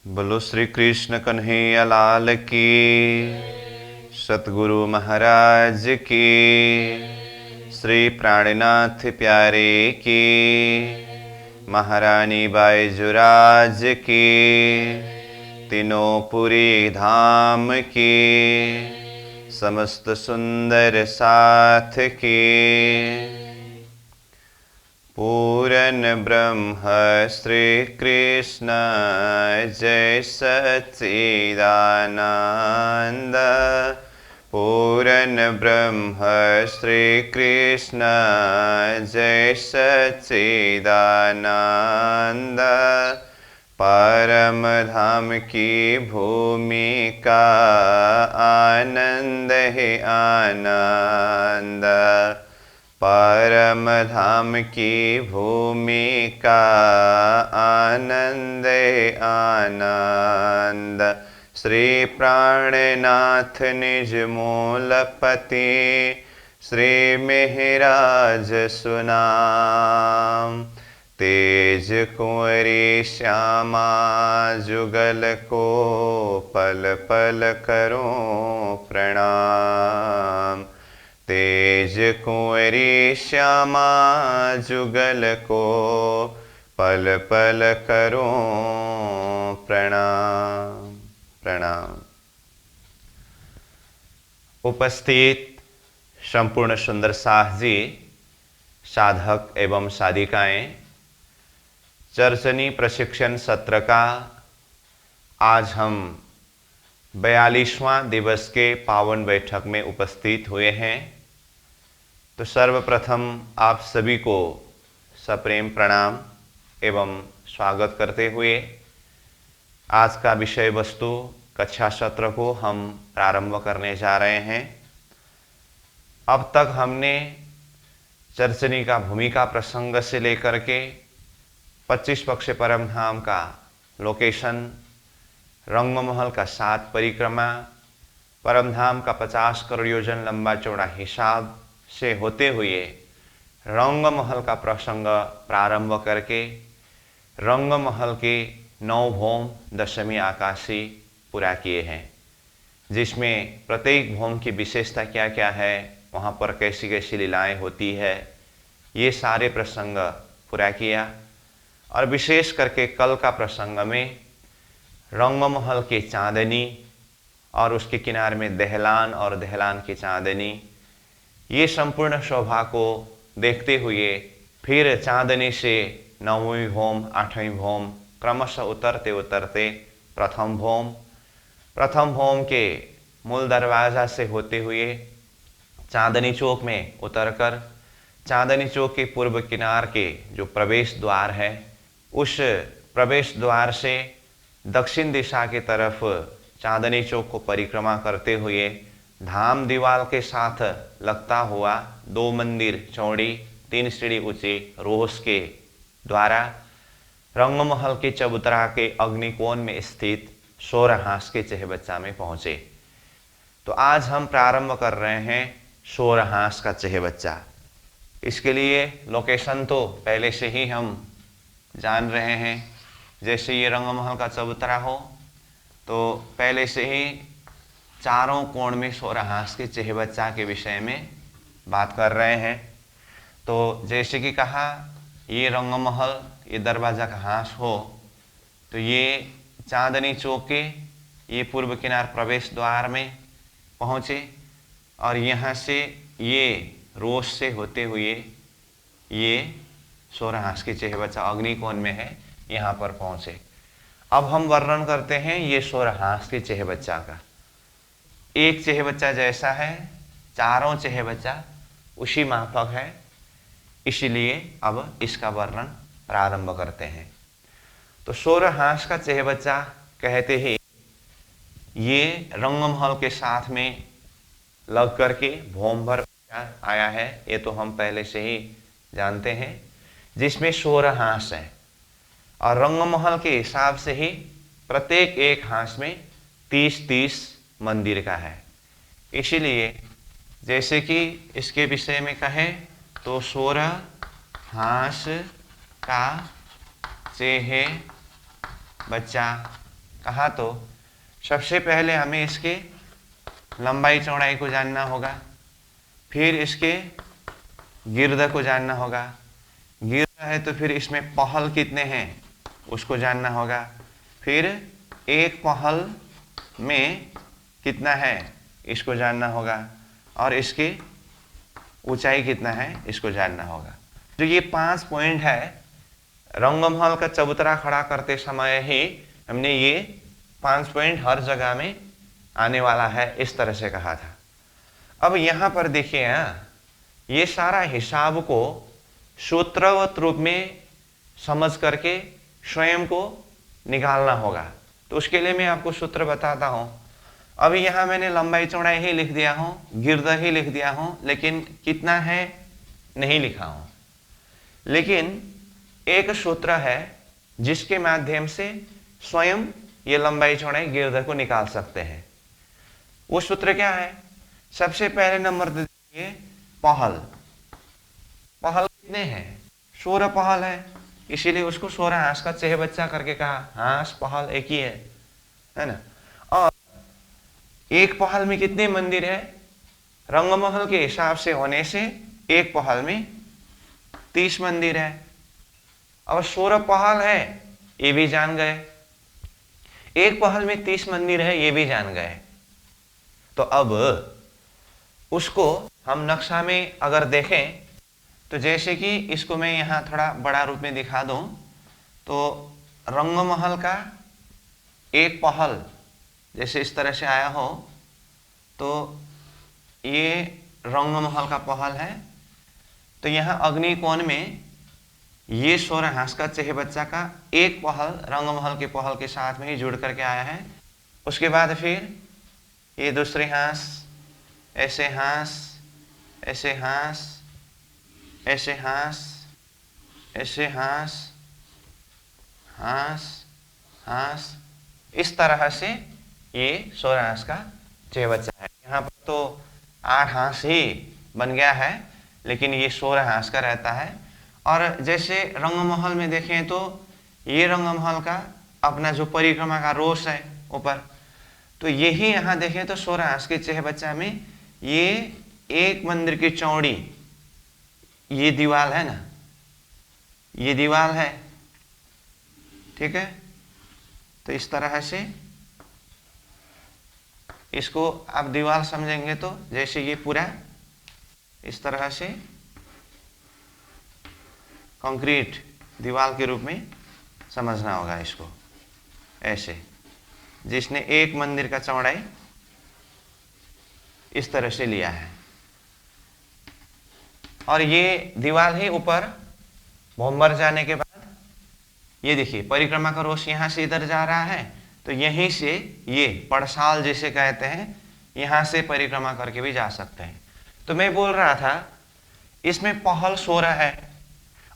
बोलो श्री कृष्ण कन्हैया लाल की, सतगुरु महाराज की, श्री प्राणनाथ प्यारे की, महारानी बाईजुराज की, तीनों पुरी धाम की, समस्त सुंदर साथ की। पूरन ब्रह्म श्री कृष्ण जय सच्चिदानंद। पूरन ब्रह्म श्री कृष्ण जय सच्चिदानंद। परम धाम की भूमि का आनंद है आनंद। परम धाम की भूमि का आनंद आनंद। श्री प्राणनाथ निज मूलपति, श्री मेहराज सुनाम। तेज कुंवरी श्यामा जुगल को पल पल करूं प्रणाम। तेज कुंवरी श्यामा जुगल को पल पल करूं प्रणाम प्रणाम। उपस्थित संपूर्ण सुंदर साह जी, साधक एवं साधिकाएं, चर्चनी प्रशिक्षण सत्र का आज हम 42वां दिवस के पावन बैठक में उपस्थित हुए हैं। तो सर्वप्रथम आप सभी को सप्रेम प्रणाम एवं स्वागत करते हुए आज का विषय वस्तु कक्षा सत्र को हम प्रारंभ करने जा रहे हैं। अब तक हमने चर्चनी का भूमिका प्रसंग से लेकर के 25 पक्ष परम धाम का लोकेशन, रंगमहल का 7 परिक्रमा, परमधाम का 50 करोड़ योजन लंबा चौड़ा हिसाब से होते हुए रंगमहल का प्रसंग प्रारंभ करके रंगमहल के 9 भौम दशमी आकाशी पूरा किए हैं, जिसमें प्रत्येक भौम की विशेषता क्या क्या है, वहाँ पर कैसी कैसी लीलाएं होती है, ये सारे प्रसंग पूरा किया। और विशेष करके कल का प्रसंग में रंगमहल के चांदनी और उसके किनारे में दहलान और दहलान की चांदनी, ये संपूर्ण शोभा को देखते हुए फिर चांदनी से 9वीं भौम 8वीं भौम क्रमशः उतरते उतरते प्रथम भौम के मूल दरवाज़ा से होते हुए चांदनी चौक में उतरकर चांदनी चौक के पूर्व किनार के जो प्रवेश द्वार है, उस प्रवेश द्वार से दक्षिण दिशा की तरफ चांदनी चौक को परिक्रमा करते हुए धाम दीवार के साथ लगता हुआ 2 मंदिर चौड़ी 3 सीढ़ी ऊंचे रोहस के द्वारा रंगमहल के चबूतरा के अग्निकोण में स्थित सोरहास के चेहबच्चा में पहुंचे। तो आज हम प्रारंभ कर रहे हैं सोरहास का चेहबच्चा। इसके लिए लोकेशन तो पहले से ही हम जान रहे हैं। जैसे ये रंगमहल का चबूतरा हो तो पहले से ही चारों कोण में सोरहास के चेहबच्चा के विषय में बात कर रहे हैं। तो जैसे कि कहा, ये रंगमहल, ये दरवाज़ा का हास हो तो ये चांदनी चौक के ये पूर्व किनार प्रवेश द्वार में पहुँचे और यहाँ से ये रोश से होते हुए ये सोरहास के चेहबच्चा अग्निकोण में है, यहाँ पर पहुँचे। अब हम वर्णन करते हैं ये सोरहास के चेहबच्चा का। एक चेहबच्चा जैसा है, चारों चेहबच्चा उसी माफक है, इसीलिए अब इसका वर्णन प्रारंभ करते हैं। तो सोरहास का चेहबच्चा कहते ही ये रंगमहल के साथ में लग करके भौम भर आया है, ये तो हम पहले से ही जानते हैं, जिसमें सोरहास है और रंगमहल के हिसाब से ही प्रत्येक एक हास में 30-30 मंदिर का है। इसीलिए जैसे कि इसके विषय में कहें तो सोरहास का चेहे बच्चा कहा तो सबसे पहले हमें इसके लंबाई चौड़ाई को जानना होगा, फिर इसके गिर्द को जानना होगा, गिर्द है तो फिर इसमें पहल कितने हैं उसको जानना होगा, फिर एक पहल में कितना है इसको जानना होगा, और इसकी ऊंचाई कितना है इसको जानना होगा। जो ये 5 पॉइंट है, रंगमहल का चबूतरा खड़ा करते समय ही हमने ये 5 पॉइंट हर जगह में आने वाला है, इस तरह से कहा था। अब यहाँ पर देखिए, ये सारा हिसाब को सूत्रवत रूप में समझ करके स्वयं को निकालना होगा। तो उसके लिए मैं आपको सूत्र बताता हूँ। अभी यहाँ मैंने लंबाई चौड़ाई ही लिख दिया हूँ, गिर्द ही लिख दिया हूँ, लेकिन कितना है नहीं लिखा हूँ। लेकिन एक सूत्र है जिसके माध्यम से स्वयं ये लंबाई चौड़ाई गिर्द को निकाल सकते हैं। वो सूत्र क्या है? सबसे पहले नंबर दे दीजिए पहल। पहल कितने हैं? 16 पहल है, इसीलिए उसको 16 हांस का चेह बच्चा करके कहा। हांस पहल एक ही है ना। और एक पहल में कितने मंदिर है? रंगमहल के हिसाब से होने से एक पहल में 30 मंदिर है। अब 16 पहल है ये भी जान गए, एक पहल में 30 मंदिर है ये भी जान गए। तो अब उसको हम नक्शा में अगर देखें तो जैसे कि इसको मैं यहाँ थोड़ा बड़ा रूप में दिखा दूं, तो रंगमहल का एक पहल जैसे इस तरह से आया हो, तो ये रंगमहल का पहल है। तो यहाँ अग्निकोण में ये 16 हांस का चेह बच्चा का एक पहल रंगमहल के पहल के साथ में ही जुड़ करके आया है। उसके बाद फिर ये दूसरे हांस, ऐसे हांस, ऐसे हांस, ऐसे हांस, ऐसे हांस, हांस, हांस, इस तरह से ये 16 हांस का चेह बच्चा है। यहाँ पर तो 8 हांस ही बन गया है, लेकिन ये 16 हांस का रहता है। और जैसे रंगमहल में देखें तो ये रंगमहल का अपना जो परिक्रमा का रोष है ऊपर, तो यही यहाँ देखें तो 16 हांस के चेह बच्चा में ये एक मंदिर की चौड़ी ये दीवार है ना, ये दीवार है, ठीक है। तो इस तरह से इसको आप दीवार समझेंगे तो जैसे ये पूरा इस तरह से कंक्रीट दीवार के रूप में समझना होगा इसको, ऐसे जिसने एक मंदिर का चौड़ाई इस तरह से लिया है। और ये दीवार ही ऊपर भोंबर जाने के बाद ये देखिए परिक्रमा का रोष यहाँ से इधर जा रहा है, तो यहीं से ये पड़साल जिसे कहते हैं यहाँ से परिक्रमा करके भी जा सकते हैं। तो मैं बोल रहा था इसमें पहल 16 है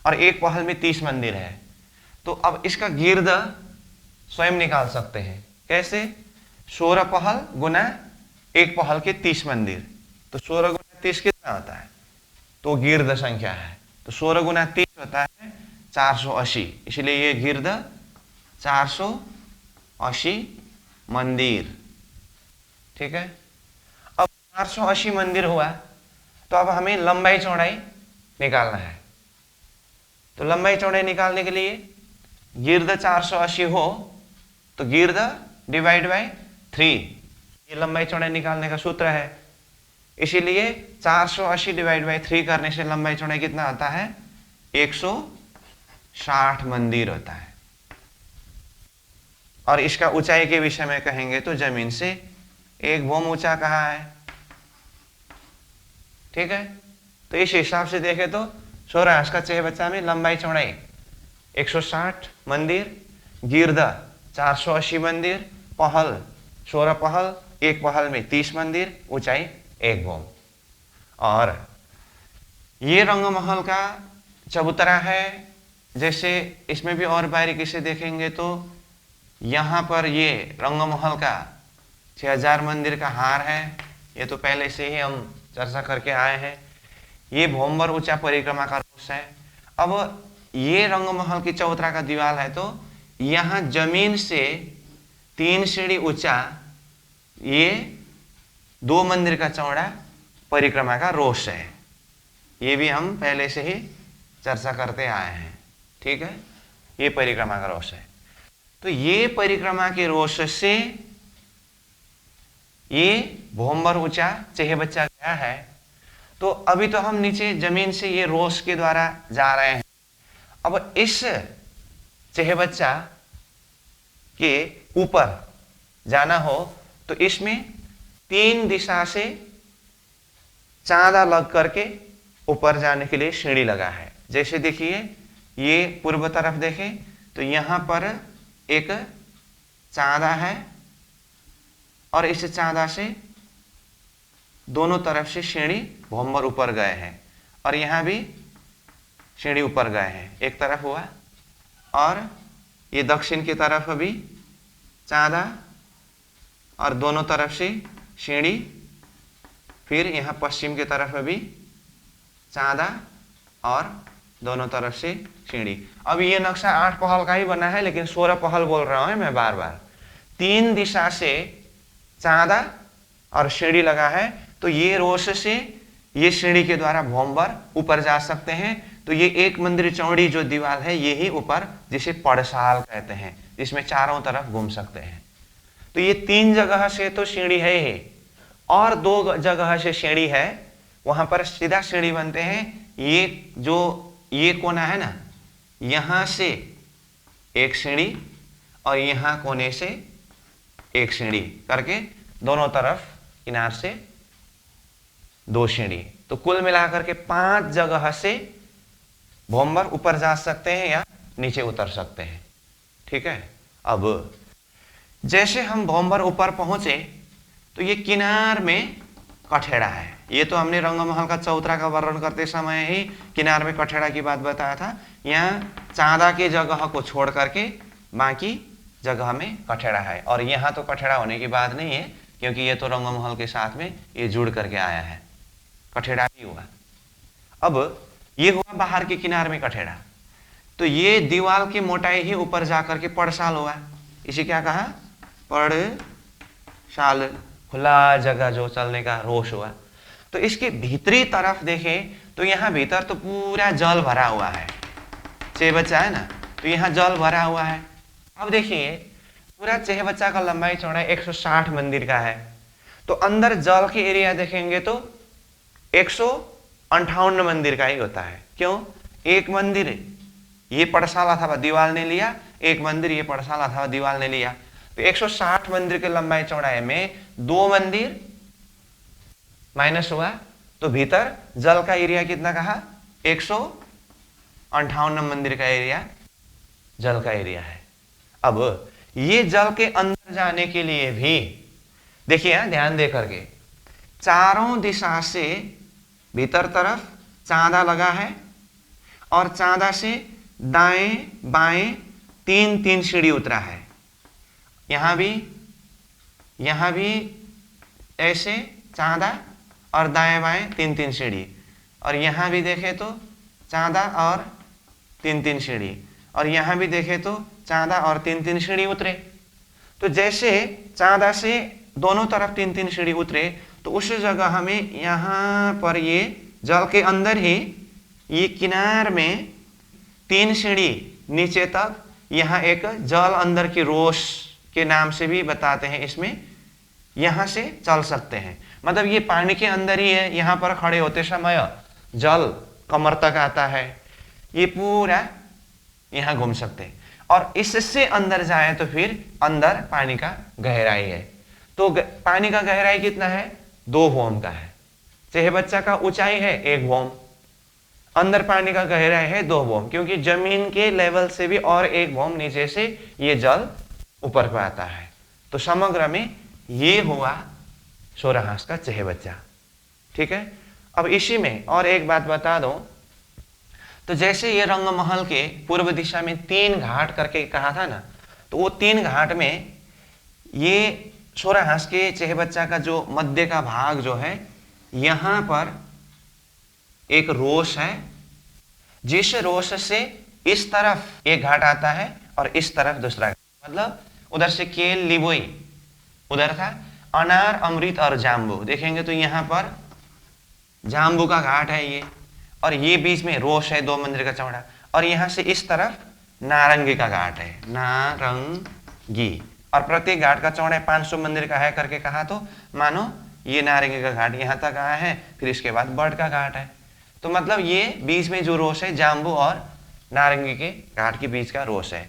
और एक पहल में 30 मंदिर है। तो अब इसका गिर्द स्वयं निकाल सकते हैं। कैसे? 16 पहल गुना एक पहल के 30 मंदिर, तो 16 गुना 30 कितना होता है? तो गिर्द संख्या है, तो 16 गुना 30 होता है 480, इसलिए ये गिर्द 480 मंदिर, ठीक है। अब 480 मंदिर हुआ, तो अब हमें लंबाई चौड़ाई निकालना है। तो लंबाई चौड़ाई निकालने के लिए गिर्द 480 हो तो गिर्द डिवाइड बाय 3, ये लंबाई चौड़ाई निकालने का सूत्र है। इसीलिए 480 डिवाइड बाय 3 करने से लंबाई चौड़ाई कितना आता है? 160 मंदिर होता है। और इसका ऊंचाई के विषय में कहेंगे तो जमीन से एक भौम ऊंचा कहा है, ठीक है। तो इस हिसाब से देखे तो 16 हांस का चेह बच्चा में लंबाई चौड़ाई 160 मंदिर, गिर्द 480 मंदिर, पहल 16 पहल, एक पहल में 30 मंदिर, ऊंचाई एक भौम। और ये रंगमहल का चबूतरा है। जैसे इसमें भी और बारीकी से देखेंगे तो यहाँ पर ये रंगमहल का 6000 मंदिर का हार है, ये तो पहले से ही हम चर्चा करके आए हैं। ये भोंबर ऊंचा परिक्रमा का रोष है। अब ये रंगमहल की चबूतरा का दीवार है, तो यहाँ जमीन से 3 सीढ़ी ऊंचा ये 2 मंदिर का चौड़ा परिक्रमा का रोष है। ये भी हम पहले से ही चर्चा करते आए हैं, ठीक है। ये परिक्रमा का रोष है। तो ये परिक्रमा के रोष से ये भोंबर ऊंचा चेहबच्चा गया है। तो अभी तो हम नीचे जमीन से ये रोष के द्वारा जा रहे हैं। अब इस चेहबच्चा के ऊपर जाना हो तो इसमें 3 दिशा से चांदा लग करके ऊपर जाने के लिए सीढ़ी लगा है। जैसे देखिए, ये पूर्व तरफ देखें तो यहां पर एक चांदा है और इस चांदा से दोनों तरफ से सीढ़ी भोंबर ऊपर गए हैं और यहां भी सीढ़ी ऊपर गए हैं। एक तरफ हुआ और ये दक्षिण की तरफ भी चांदा और दोनों तरफ से सीढ़ी, फिर यहाँ पश्चिम की तरफ भी चांदा और दोनों तरफ से सीढ़ी। अब ये नक्शा 8 पहल का ही बना है, लेकिन 16 पहल बोल रहा हूं मैं बार बार। 3 दिशा से चांदा और सीढ़ी लगा है, तो ये रोष से ये सीढ़ी के द्वारा भोंबर ऊपर जा सकते हैं। तो ये 1 मंदिर चौड़ी जो दीवार है, ये ही ऊपर, जिसे पड़साल कहते हैं, जिसमें चारों तरफ घूम सकते हैं। तो ये 3 जगह से तो सीढ़ी है ही, और 2 जगह से सीढ़ी है, वहां पर सीधा सीढ़ी बनते हैं। ये जो ये कोना है ना, यहां से एक सीढ़ी और यहां कोने से एक सीढ़ी करके दोनों तरफ किनार से 2 सीढ़ी। तो कुल मिलाकर के 5 जगह से भोंबर ऊपर जा सकते हैं या नीचे उतर सकते हैं, ठीक है। अब जैसे हम भोंबर ऊपर पहुंचे तो ये किनार में कठेड़ा है। ये तो हमने रंगमहल का चौतरा का वर्णन करते समय ही किनार में कठेड़ा की बात बताया था। यहाँ चांदा के जगह को छोड़ करके बाकी जगह में कठेड़ा है, और यहाँ तो कठेड़ा होने की बात नहीं है, क्योंकि ये तो रंगमहल के साथ में ये जुड़ करके आया है, कठेड़ा भी हुआ। अब ये हुआ बाहर के किनार में कठेड़ा। तो ये दीवार की मोटाई ही ऊपर जाकर के पड़साल हुआ। इसे क्या कहा? पड़साल, खुला जगह जो चलने का रोष हुआ। तो इसके भीतरी तरफ देखें तो यहाँ भीतर तो पूरा जल भरा हुआ है, चेहबच्चा है ना, तो यहाँ जल भरा हुआ है। अब देखिए, पूरा चेहबच्चा का लंबाई चौड़ाई 160 मंदिर का है। तो अंदर जल के एरिया देखेंगे तो 158 मंदिर का ही होता है। क्यों? एक मंदिर ये पड़साल अथवा दीवार ने लिया, एक मंदिर ये पड़साल अथवा दीवार ने लिया। तो 160 मंदिर के लंबाई चौड़ाई में 2 मंदिर माइनस हुआ, तो भीतर जल का एरिया कितना कहा? 158 मंदिर का एरिया जल का एरिया है। अब ये जल के अंदर जाने के लिए भी देखिए, ध्यान दे करके, चारों दिशा से भीतर तरफ चांदा लगा है और चांदा से दाएं बाएं 3-3 सीढ़ी उतरा है। यहां भी ऐसे चांदा और दाएं बाएं 3-3 सीढ़ी, और यहां भी देखे तो चांदा और 3-3 सीढ़ी, और यहां भी देखे तो चांदा और 3-3 सीढ़ी उतरे। तो जैसे चांदा से दोनों तरफ 3-3 सीढ़ी उतरे, तो उस जगह हमें यहां पर ये जल के अंदर ही ये किनार में 3 सीढ़ी नीचे तक, यहाँ एक जल अंदर की रोश के नाम से भी बताते हैं, इसमें यहां से चल सकते हैं। मतलब ये पानी के अंदर ही है, यहां पर खड़े होते समय जल कमर तक आता है, ये पूरा यहां घूम सकते हैं। और इससे अंदर जाए तो फिर अंदर पानी का गहराई है। तो पानी का गहराई कितना है? 2 भोम का है। चेहबच्चा का ऊंचाई है 1 भोम, अंदर पानी का गहराई है 2 भोम, क्योंकि जमीन के लेवल से भी और 1 भोम नीचे से ये जल ऊपर पे आता है। तो समग्र में ये हुआ सोराहांस का चेहबच्चा, ठीक है। अब इसी में और एक बात बता दो, तो जैसे ये रंगमहल के पूर्व दिशा में 3 घाट करके कहा था ना, तो वो 3 घाट में ये सोराहांस के चेहबच्चा का जो मध्य का भाग जो है, यहां पर एक रोश है, जिस रोश से इस तरफ एक घाट आता है और इस तरफ दूसरा घाट। मतलब उधर से केल लिबोई, उधर था अनार, अमृत और जाम्बू। देखेंगे तो यहाँ पर जाम्बू का घाट है ये, और ये बीच में रोश है 2 मंदिर का चौड़ा, और यहाँ से इस तरफ नारंगी का घाट है, नारंगी। और प्रत्येक घाट का चौड़ा 500 मंदिर का है करके कहा, तो मानो ये नारंगी का घाट यहाँ तक आया है, फिर इसके बाद बर्ड का घाट है। तो मतलब ये बीच में जो रोश है जाम्बू और नारंगी के घाट के बीच का रोश है।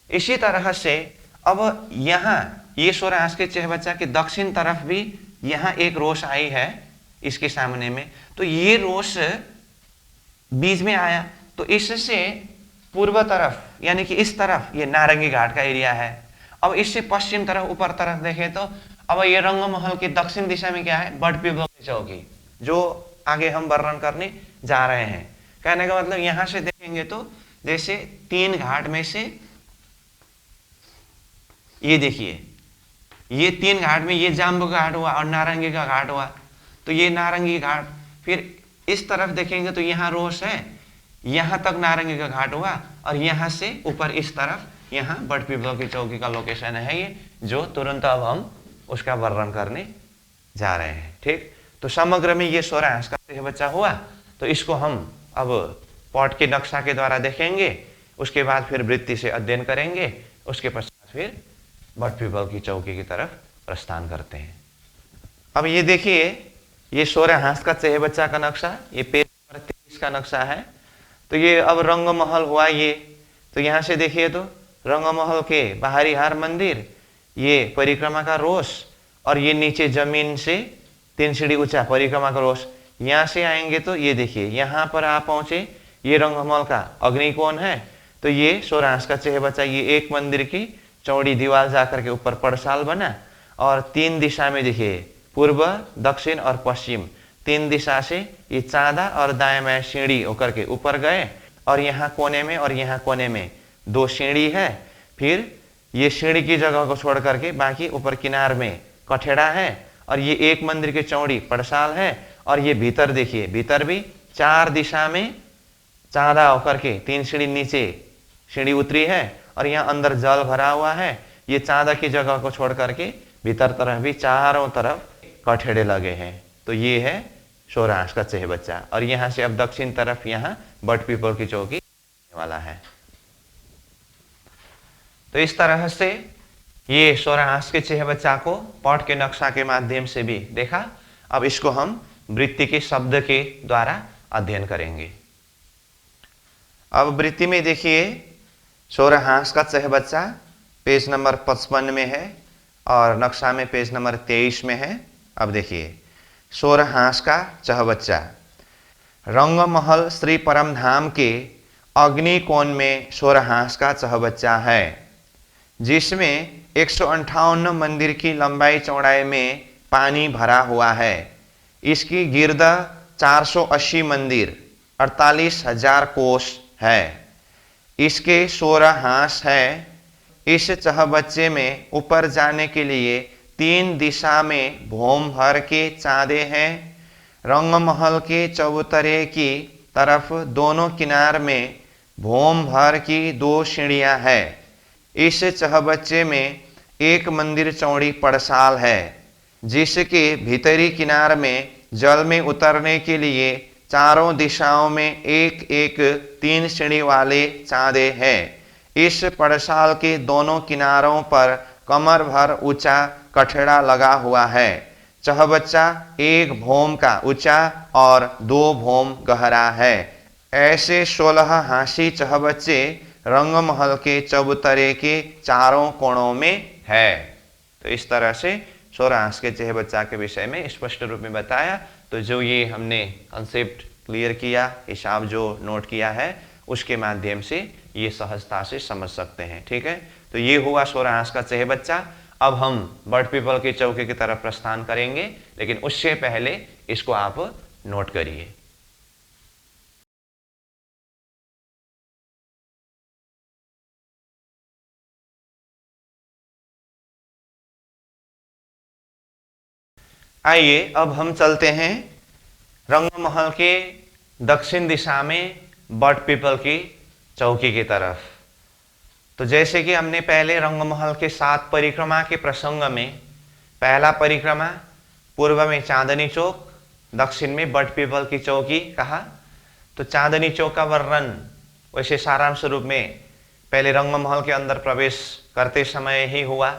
इसी तरह से अब यहाँ ये सोरास के चहबच्चा के दक्षिण तरफ भी यहाँ एक रोश आई है इसके सामने में, तो ये रोश बीच में आया, तो इससे पूर्व तरफ यानी कि इस तरफ ये नारंगी घाट का एरिया है। अब इससे पश्चिम तरफ ऊपर तरफ देखें तो अब ये रंगमहल के दक्षिण दिशा में क्या है, बट पीपल की चौकी, जो आगे हम वर्णन करने जा रहे हैं। कहने का मतलब यहां से देखेंगे तो जैसे 3 घाट में से ये देखिए, ये 3 घाट में ये जाम्बू का घाट हुआ और नारंगी का घाट हुआ, तो ये नारंगी घाट, फिर इस तरफ देखेंगे तो यहाँ रोश है, यहां तक नारंगी का घाट हुआ, और यहां से ऊपर इस तरफ यहाँ बट पीपल की चौकी का लोकेशन है ये, जो तुरंत अब हम उसका वर्णन करने जा रहे हैं। ठीक, तो समग्र में ये सोरास का चहबच्चा हुआ, तो इसको हम अब पॉट के नक्शा के द्वारा देखेंगे, उसके बाद फिर वृत्ति से अध्ययन करेंगे, उसके पश्चात फिर बट पीपल की चौकी की तरफ प्रस्थान करते हैं। अब ये देखिए, ये सोरास का चहबच्चा का नक्शा, ये पेज नंबर 23 का नक्शा है। तो ये अब रंगमहल हुआ ये, तो यहाँ से देखिए तो रंगमहल के बाहरी हार मंदिर, ये परिक्रमा का रोश, और ये नीचे जमीन से 3 सीढ़ी ऊंचा परिक्रमा का रोश। यहाँ से आएंगे तो ये देखिए, यहाँ पर आप पहुंचे, ये रंगमहल का अग्निकोण है, तो ये सोरास का चहबच्चा, ये एक मंदिर की चौड़ी दीवार जाकर के ऊपर पड़साल बना, और 3 दिशा में देखिए, पूर्व, दक्षिण और पश्चिम, 3 दिशा से ये चांदा और दाएं बाएं सीढ़ी होकर के ऊपर गए, और यहाँ कोने में और यहाँ कोने में 2 सीढ़ी है। फिर ये सीढ़ी की जगह को छोड़ करके बाकी ऊपर किनार में कठेड़ा है, और ये एक मंदिर की चौड़ी पड़साल है, और ये भीतर देखिए, भीतर भी 4 दिशा में चांदा होकर के 3 सीढ़ी नीचे सीढ़ी उतरी है, और यहाँ अंदर जल भरा हुआ है। ये चांदा की जगह को छोड़ करके भीतर तरफ भी चारों तरफ कठेड़े लगे हैं। तो ये है सोरास का चहबच्चा, और यहाँ से अब दक्षिण तरफ यहाँ बट पीपल की चौकी वाला है। तो इस तरह से ये सोरास के चहबच्चा को पॉट के नक्शा के माध्यम से भी देखा। अब इसको हम वृत्ति के शब्द के द्वारा अध्ययन करेंगे। अब वृत्ति में देखिए, सोरास का चहबच्चा पेज नंबर 55 में है, और नक्शा में पेज नंबर 23 में है। अब देखिए, सोरास का चहबच्चा रंगमहल श्री परमधाम के अग्निकोण में सोरास का चहबच्चा है, जिसमें 158 मंदिर की लंबाई चौड़ाई में पानी भरा हुआ है। इसकी गिर्द 480 मंदिर 48,000 कोस है। इसके 16 हांस है। इस चहबच्चे में ऊपर जाने के लिए 3 दिशा में भोम भर के चांदे हैं। रंगमहल के चबूतरे की तरफ दोनों किनार में भोम भर की 2 सीढ़ियां हैं। इस चहबच्चे में एक मंदिर चौड़ी पड़साल है, जिसके भीतरी किनार में जल में उतरने के लिए चारों दिशाओं में एक एक 3 सीढ़ी वाले चांदे हैं। इस पड़साल के दोनों किनारों पर कमर भर ऊंचा कठेड़ा लगा हुआ है। चहबच्चा 1 भोम का ऊंचा और 2 भोम गहरा है। ऐसे 16 हांसी चहबच्चे रंगमहल के चबूतरे के चारों कोणों में है। तो इस तरह से सोरास के चहबच्चा के विषय में स्पष्ट रूप में बताया। तो जो ये हमने कंसेप्ट क्लियर किया, हिसाब जो नोट किया है, उसके माध्यम से ये सहजता से समझ सकते हैं। ठीक है, तो ये हुआ सोरास का चहबच्चा। अब हम बट पीपल की चौकी की तरफ प्रस्थान करेंगे, लेकिन उससे पहले इसको आप नोट करिए। आइए अब हम चलते हैं रंगमहल के दक्षिण दिशा में बट पीपल की चौकी की तरफ। तो जैसे कि हमने पहले रंगमहल के 7 परिक्रमा के प्रसंग में पहला परिक्रमा पूर्व में चांदनी चौक, दक्षिण में बट पीपल की चौकी कहा। तो चांदनी चौक का वर्णन वैसे सारांश रूप में पहले रंगमहल के अंदर प्रवेश करते समय ही हुआ,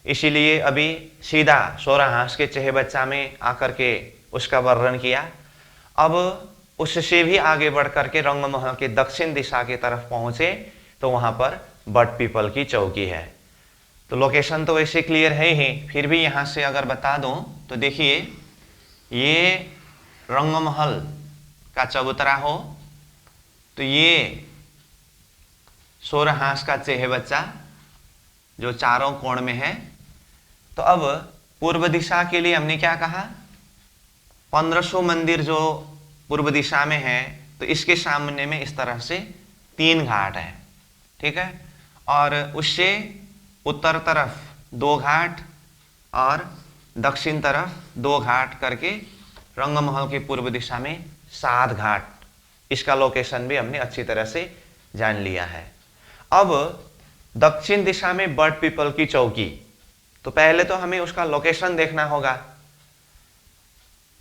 इसीलिए अभी सीधा सोराहास के चेहबच्चा में आकर के उसका वर्णन किया। अब उससे भी आगे बढ़ करके रंगमहल के दक्षिण दिशा की तरफ पहुंचे तो वहां पर बट पीपल की चौकी है। तो लोकेशन तो वैसे क्लियर है ही, फिर भी यहां से अगर बता दूं तो देखिए, ये रंगमहल का चबूतरा हो तो ये सोरहास का चेहबच्चा जो चारों कोण में है। तो अब पूर्व दिशा के लिए हमने क्या कहा, 1500 मंदिर जो पूर्व दिशा में है, तो इसके सामने में इस तरह से 3 घाट है, ठीक है। और उससे उत्तर तरफ 2 घाट और दक्षिण तरफ 2 घाट करके रंगमहल की पूर्व दिशा में 7 घाट। इसका लोकेशन भी हमने अच्छी तरह से जान लिया है। अब दक्षिण दिशा में बट पीपल की चौकी, तो पहले तो हमें उसका लोकेशन देखना होगा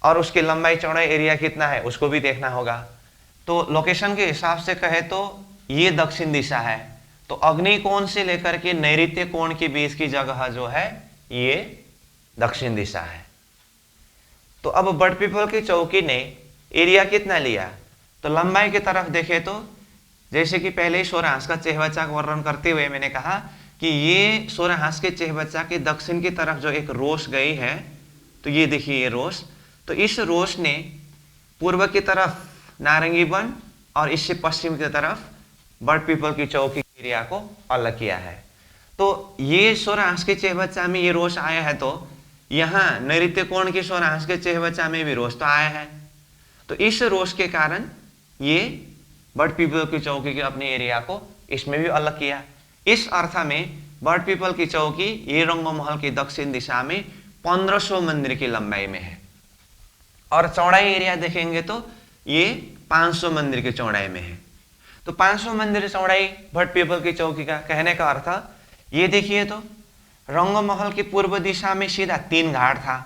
और उसकी लंबाई चौड़ाई एरिया कितना है उसको भी देखना होगा। तो लोकेशन के हिसाब से कहे तो ये दक्षिण दिशा है, तो अग्नि कोण से लेकर के नैऋत्य कोण के बीच की जगह जो है ये दक्षिण दिशा है। तो अब बट पीपल की चौकी ने एरिया कितना लिया, तो लंबाई की तरफ देखे तो जैसे कि पहले ही सोरहास का चेहबच्चा का वर्णन करते हुए मैंने कहा कि ये सोरहास के चेहबच्चा के दक्षिण की तरफ जो एक रोश गई है, तो ये देखिए ये रोश, तो इस रोश ने पूर्व की तरफ नारंगी वन और इससे पश्चिम की तरफ बट पीपल की चौकी एरिया को अलग किया है। तो ये सोरहास के चेहबच्चा में ये रोश आया है, तो यहाँ नैऋत्य कोण के सोरहास के चेहबच्चा में भी रोश तो आया है। तो इस रोश के कारण ये बट पीपल की चौकी के अपने एरिया को इसमें भी अलग किया। इस अर्थ में बट पीपल की चौकी ये रंगमहल की दक्षिण दिशा में 1500 मंदिर की लंबाई में है और चौड़ाई एरिया देखेंगे तो ये 500 मंदिर की चौड़ाई में है। तो 500 मंदिर चौड़ाई बट पीपल की चौकी का कहने का अर्थ ये देखिए, तो रंगमहल की पूर्व दिशा में सीधा 3 घाट था,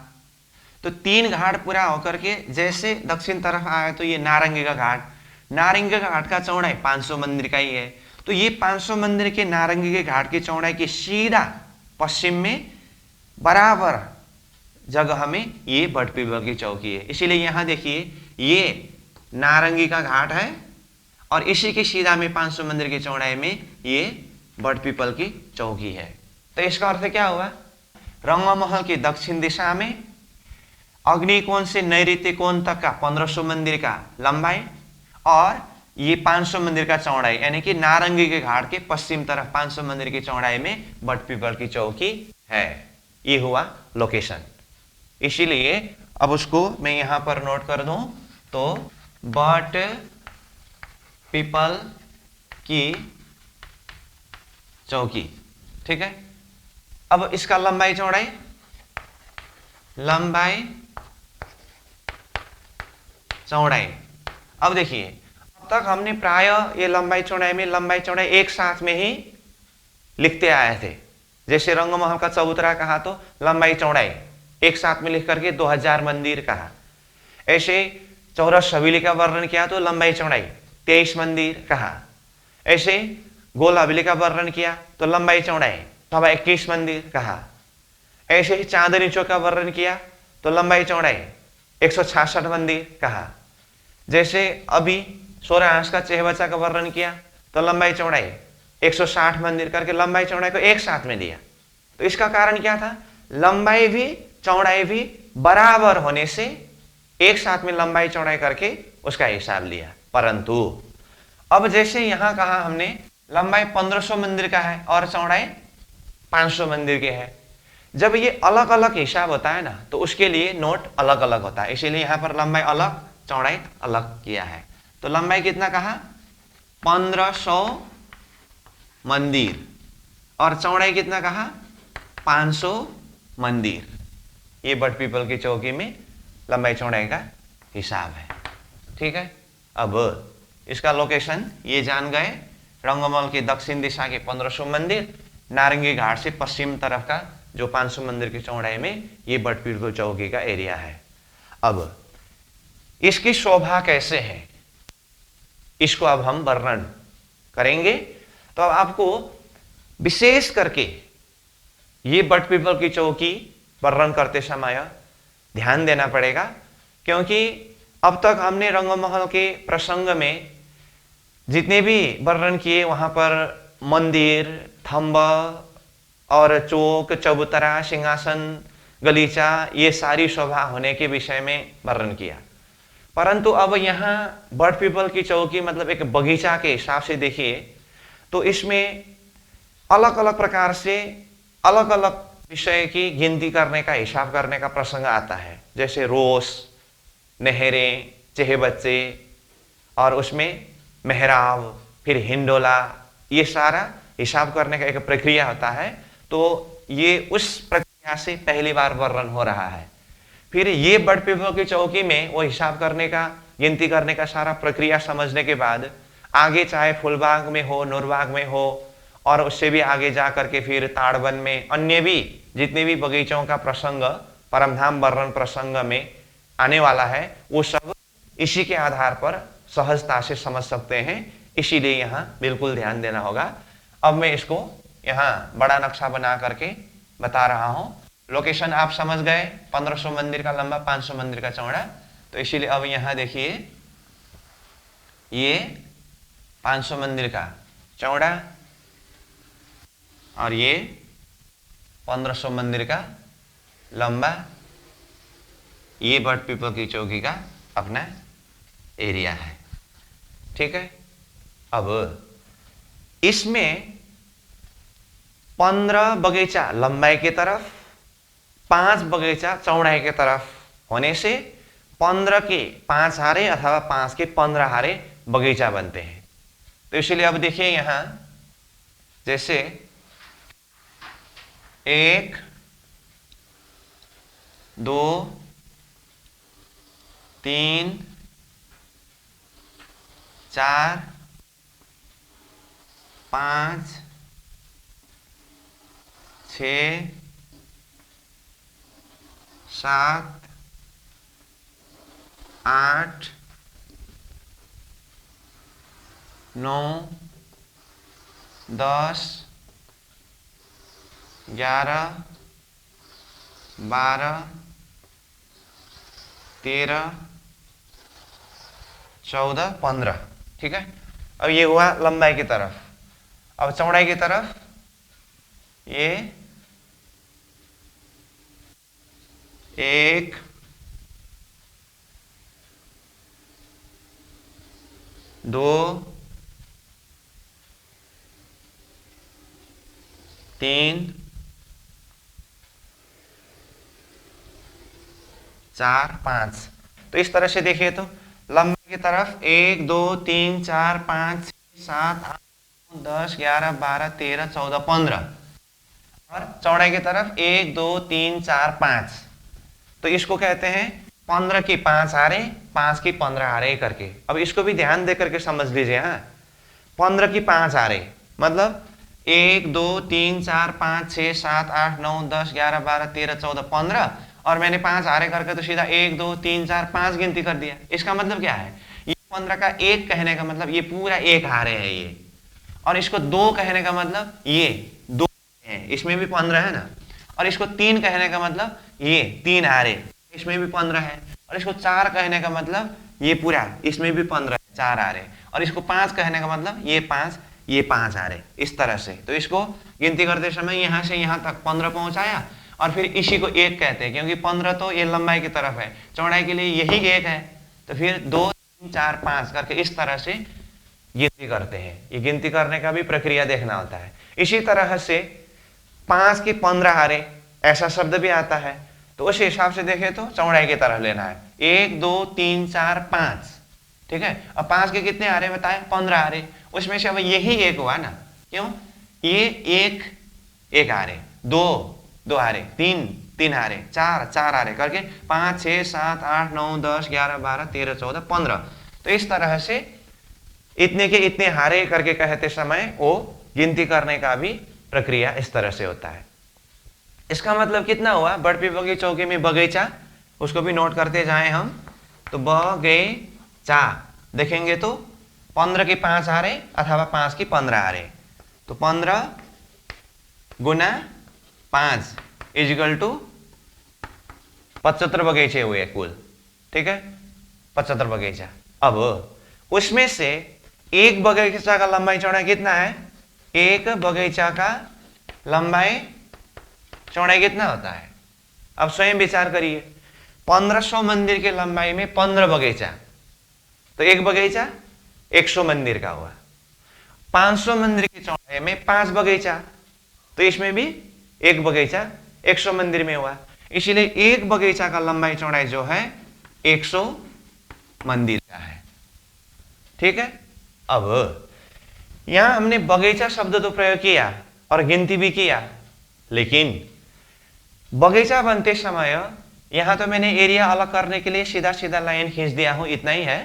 तो 3 घाट पूरा होकर के जैसे दक्षिण तरफ आया तो ये नारंगी का घाट, नारंगी का घाट का चौड़ाई 500 मंदिर का ही है। तो ये 500 मंदिर के नारंगी के घाट की चौड़ाई के सीधा पश्चिम में बराबर जगह में ये बट पीपल की चौकी है। इसीलिए यहाँ देखिए ये नारंगी का घाट है और इसी के सीधा में 500 मंदिर की चौड़ाई में ये बट पीपल की चौकी है। तो इसका अर्थ क्या हुआ, रंगमहल की दक्षिण दिशा में अग्निकोण से नैऋत्य कोण तक का 1500 मंदिर का लंबाई और ये 500 मंदिर का चौड़ाई, यानी कि नारंगी के घाट के पश्चिम तरफ 500 मंदिर की चौड़ाई में बट पीपल की चौकी है। ये हुआ लोकेशन। इसीलिए अब उसको मैं यहां पर नोट कर दूं, तो बट पीपल की चौकी, ठीक है। अब इसका लंबाई चौड़ाई, लंबाई चौड़ाई, अब देखिए अब तक हमने प्राय ये लंबाई चौड़ाई में लंबाई चौड़ाई एक साथ में ही लिखते आए थे। जैसे रंगमहल का चबूतरा कहा तो लंबाई चौड़ाई एक साथ में लिख करके 2000 मंदिर कहा। ऐसे चौरस हवेली का वर्णन किया तो लंबाई चौड़ाई 23 मंदिर कहा। ऐसे गोल हवेली का वर्णन किया तो लंबाई चौड़ाई 21 मंदिर कहा। ऐसे ही चांदनी चौक का वर्णन किया तो लंबाई चौड़ाई 166 मंदिर कहा। जैसे अभी सोरहास का चेहबच्चा का वर्णन किया तो लंबाई चौड़ाई 160 मंदिर करके लंबाई चौड़ाई को एक साथ में दिया। तो इसका कारण क्या था, लंबाई भी चौड़ाई भी बराबर होने से एक साथ में लंबाई चौड़ाई करके उसका हिसाब लिया। परंतु अब जैसे यहां कहा हमने लंबाई 1500 मंदिर का है और चौड़ाई 500 मंदिर के है, जब ये अलग अलग हिसाब होता है ना तो उसके लिए नोट अलग अलग होता है। इसीलिए यहां पर लंबाई अलग चौड़ाई अलग किया है। तो लंबाई कितना कहा, 1500 मंदिर और चौड़ाई कितना कहा, 500 मंदिर। ये बट पीपल की चौकी में लंबाई चौड़ाई का हिसाब है, ठीक है। अब इसका लोकेशन ये जान गए। रंगमहल की दक्षिण दिशा के 1500 मंदिर, नारंगी घाट से पश्चिम तरफ का जो 500 मंदिर की चौड़ाई में ये बटपीपल चौकी का एरिया है। अब इसकी शोभा कैसे है, इसको अब हम वर्णन करेंगे। तो अब आपको विशेष करके ये बटपीपल की चौकी वर्णन करते समय ध्यान देना पड़ेगा, क्योंकि अब तक हमने रंगमहल के प्रसंग में जितने भी वर्णन किए वहां पर मंदिर, थंब और चौक, चबूतरा, सिंहासन, गलीचा, ये सारी शोभा होने के विषय में वर्णन किया। परंतु अब यहाँ बटपीपल की चौकी मतलब एक बगीचा के हिसाब से देखिए तो इसमें अलग अलग प्रकार से अलग अलग विषय की गिनती करने का, हिसाब करने का प्रसंग आता है, जैसे रोस, नहरें, चेहे बच्चे और उसमें मेहराब, फिर हिंडोला, ये सारा हिसाब करने का एक प्रक्रिया होता है। तो ये उस प्रक्रिया से पहली बार वर्णन हो रहा है। फिर ये बटपीपल की चौकी में वो हिसाब करने का, गिनती करने का सारा प्रक्रिया समझने के बाद आगे चाहे फूलबाग में हो, नूरबाग में हो और उससे भी आगे जा करके फिर ताड़वन में अन्य भी जितने भी बगीचों का प्रसंग परमधाम वर्णन प्रसंग में आने वाला है, वो सब इसी के आधार पर सहजता से समझ सकते हैं। इसीलिए यहाँ बिल्कुल ध्यान देना होगा। अब मैं इसको यहाँ बड़ा नक्शा बना करके बता रहा हूँ। लोकेशन आप समझ गए, 1500 मंदिर का लंबा, 500 मंदिर का चौड़ा। तो इसीलिए अब यहाँ देखिए ये 500 मंदिर का चौड़ा और ये 1500 मंदिर का लंबा, ये बटपीपल की चौकी का अपना एरिया है। ठीक है। अब इसमें 15 बगीचा लंबाई की तरफ, 5 बगीचा चौड़ाई की तरफ होने से 15 के 5 हारे अथवा 5 के 15 हारे बगीचा बनते हैं। तो इसलिए अब देखिए यहां जैसे 1, 2, 3, 4, 5, 6, 7, 8, 9, 10, 11, 12, 13, 14, 15। ठीक है। अब ये हुआ लंबाई की तरफ। अब चौड़ाई की तरफ ये 1, 2, 3, 4, 5। तो इस तरह से देखिए तो लंबाई की तरफ 1, 2, 3, 4, 5, 6, 7, 8, 10, 11, 12, 13, 14, 15 और चौड़ाई की तरफ 1, 2, 3, 4, 5। तो इसको कहते हैं 15 की 5 हारे, 5 की 15 हारे करके। अब इसको भी ध्यान दे करके समझ लीजिए। हाँ, 15 की 5 हारे मतलब 1, 2, 3, 4, 5, 6, 7, 8, 9, 10, 11, 12, 13, 14, 15 और मैंने 5 हारे करके तो सीधा 1, 2, 3, 4, 5 गिनती कर दिया। इसका मतलब क्या है, ये 15 का 1 कहने का मतलब ये पूरा 1 हारे है ये, और इसको 2 कहने का मतलब ये 2 है, इसमें भी 15 है ना। और इसको 3 कहने का मतलब ये 3 हारे, इसमें भी 15 है। और इसको 4 कहने का मतलब ये पूरा, इसमें भी 15 है, 4 हारे। और इसको 5 कहने का मतलब ये 5, ये 5 हारे। इस तरह से तो इसको गिनती करते समय यहाँ से यहाँ तक 15 पहुंचाया और फिर इसी को 1 कहते हैं, क्योंकि 15 तो ये लंबाई की तरफ है, चौड़ाई के लिए यही 1 है। तो फिर 2, 3, 4, 5 करके इस तरह से गिनती करते हैं। ये गिनती करने का भी प्रक्रिया देखना होता है। इसी तरह से 5 की 15 हारे ऐसा शब्द भी आता है। तो उस हिसाब से देखें तो चौड़ाई की तरह लेना है, 1, 2, 3, 4, 5। ठीक है। अब 5 के कितने हारे बताए, 15 हारे। उसमें से अब यही 1 हुआ ना, क्यों, ये 1 हारे, 2 हारे, 3 हारे, 4 हारे करके 5, 6, 7, 8, 9, 10, 11, 12, 13, 14, 15। तो इस तरह से इतने के इतने हारे करके कहते समय वो गिनती करने का भी प्रक्रिया इस तरह से होता है। इसका मतलब कितना हुआ, बढ़पी बगी चौकी में बगीचा, उसको भी नोट करते जाएं हम। तो बगीचा देखेंगे तो 15 की 5 हारे अथवा 5 की 15 हारे, तो 15 गुना 5 इजिकल टू 75 बगीचे हुए कुल। ठीक है, 75 बगीचा। अब उसमें से एक बगीचा का लंबाई चौड़ाई कितना है, एक बगीचा का लंबाई चौड़ाई कितना होता है, अब स्वयं विचार करिए। 1500 मंदिर के लंबाई में 15 बगीचा, तो एक बगीचा 100 मंदिर का हुआ। 500 मंदिर की चौड़ाई में 5 बगीचा, तो इसमें भी एक बगीचा 100 मंदिर में हुआ। इसीलिए एक बगीचा का लंबाई चौड़ाई जो है 100 मंदिर का है। ठीक है, अब यहां हमने बगीचा शब्द तो प्रयोग किया और गिनती भी किया, लेकिन बगीचा बनते समय यहां तो मैंने एरिया अलग करने के लिए सीधा सीधा लाइन खींच दिया हूं, इतना ही है।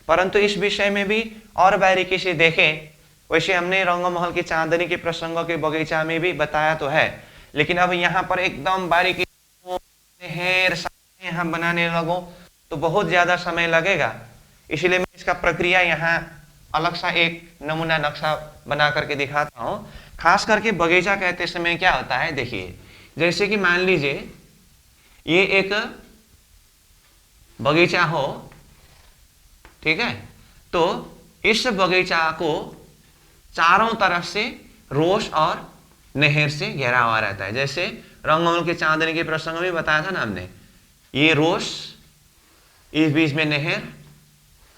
परंतु इस विषय में भी और बारीकी से देखें, वैसे हमने रंगमहल की चांदनी के प्रसंगों के बगीचा में भी बताया तो है, लेकिन अब यहां पर एकदम बारीकी यहाँ बनाने लगो तो बहुत ज्यादा समय लगेगा। इसलिए मैं इसका प्रक्रिया यहाँ अलग सा एक नमूना नक्शा बना करके दिखाता हूँ। खास करके बगीचा कहते समय क्या होता है, देखिए, जैसे कि मान लीजिए ये एक बगीचा हो, ठीक है, तो इस बगीचा को चारों तरफ से रोश और नहर से घेरा हुआ रहता है। जैसे रंगमहल के चांदनी के प्रसंग में बताया था ना हमने, ये रोश, इस बीच में नहर,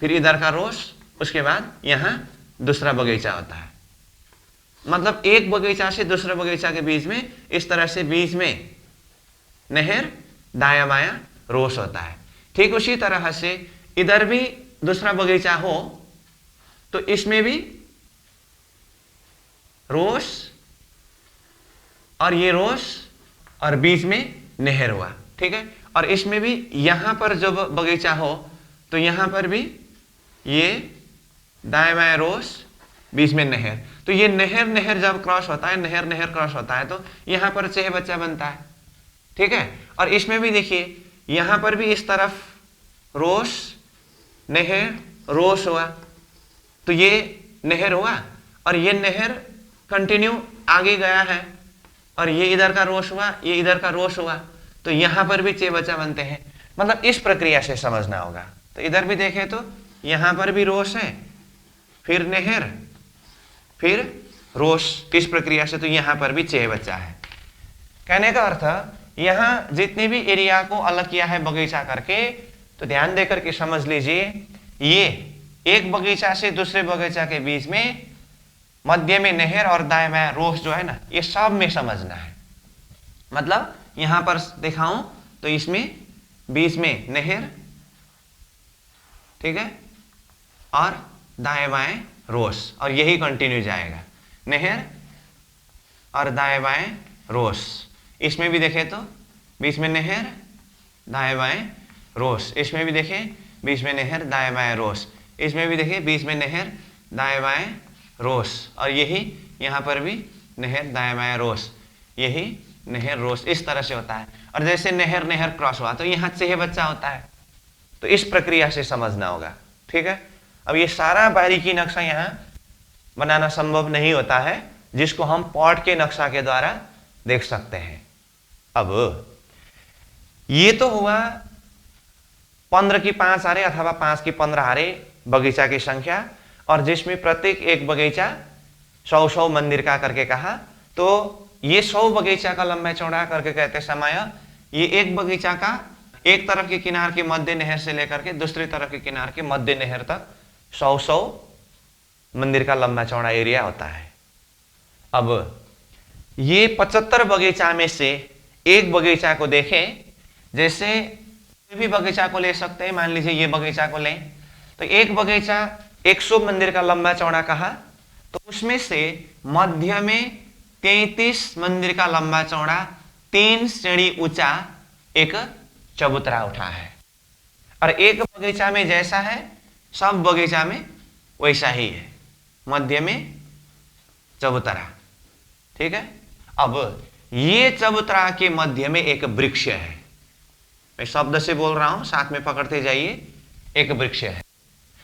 फिर इधर का रोश, उसके बाद यहां दूसरा बगीचा होता है। मतलब एक बगीचा से दूसरे बगीचा के बीच में इस तरह से बीच में नहर, दाया बाया रोश होता है। ठीक उसी तरह से इधर भी दूसरा बगीचा हो तो इसमें भी रोश और ये रोश और बीच में नहर हुआ। ठीक है, और इसमें भी यहां पर जब बगीचा हो तो यहां पर भी ये दाएं बाएं रोश, बीच में नहर। तो ये नहर नहर जब क्रॉस होता है, नहर नहर क्रॉस होता है, तो यहां पर चह बच्चा बनता है। ठीक है, और इसमें भी देखिए यहां पर भी इस तरफ रोश नहर रोश हुआ, तो ये नहर हुआ और ये नहर कंटिन्यू आगे गया है, और ये इधर का रोश हुआ, ये इधर का रोश हुआ, तो यहां पर भी चे बच्चा बनते हैं। मतलब इस प्रक्रिया से समझना होगा। तो इधर भी देखें तो यहां पर भी रोश है, फिर नहर, फिर रोश, इस प्रक्रिया से तो यहां पर भी चे बच्चा है। कहने का अर्थ यहां जितने भी एरिया को अलग किया है बगीचा करके, तो ध्यान देकर के समझ लीजिए, ये एक बगीचा से दूसरे बगीचा के बीच में मध्य में नहर और दाएं बाएं रोश जो है ना, ये सब में समझना है। मतलब यहां पर दिखाऊं तो इसमें बीच में नहर, ठीक है, और दाएं बाएं रोश, और यही कंटिन्यू जाएगा, नहर और दाएं बाएं रोश। इसमें भी देखें तो बीच में नहर, दाएं बाएं रोश, इसमें भी देखें बीच में नहर, दाएं बाएं रोश, इसमें भी देखिए बीच में नहर, दाएं बाएं रोश, और यही यहाँ पर भी नहर, दाएं बाएं रोश, यही नहर रोश, इस तरह से होता है। और जैसे नहर नहर क्रॉस हुआ तो यहाँ चह बच्चा होता है। तो इस प्रक्रिया से समझना होगा। ठीक है, अब ये सारा बारीकी नक्शा यहाँ बनाना संभव नहीं होता है, जिसको हम पॉट के नक्शा के द्वारा देख सकते हैं। अब ये तो हुआ 15 की 5 हारे अथवा 5 की 15 हारे बगीचा की संख्या, और जिसमें प्रत्येक एक बगीचा 100-100 मंदिर का करके कहा। तो ये 100 बगीचा का लंबा चौड़ा करके कहते समय ये एक बगीचा का एक तरफ के किनार के मध्य नहर से लेकर के दूसरी तरफ के किनार के मध्य नहर तक 100-100 मंदिर का लंबा चौड़ा एरिया होता है। अब ये 75 बगीचा में से एक बगीचा को देखें, जैसे कोई भी बगीचा को ले सकते हैं, मान लीजिए ये बगीचा को लें, तो एक बगीचा 100 मंदिर का लंबा चौड़ा कहा, तो उसमें से मध्य में 33 मंदिर का लंबा चौड़ा 3 सीढ़ी ऊंचा एक चबूतरा उठा है। और एक बगीचा में जैसा है सब बगीचा में वैसा ही है, मध्य में चबूतरा। ठीक है, अब ये चबूतरा के मध्य में एक वृक्ष है। मैं शब्द से बोल रहा हूं, साथ में पकड़ते जाइए। एक वृक्ष है।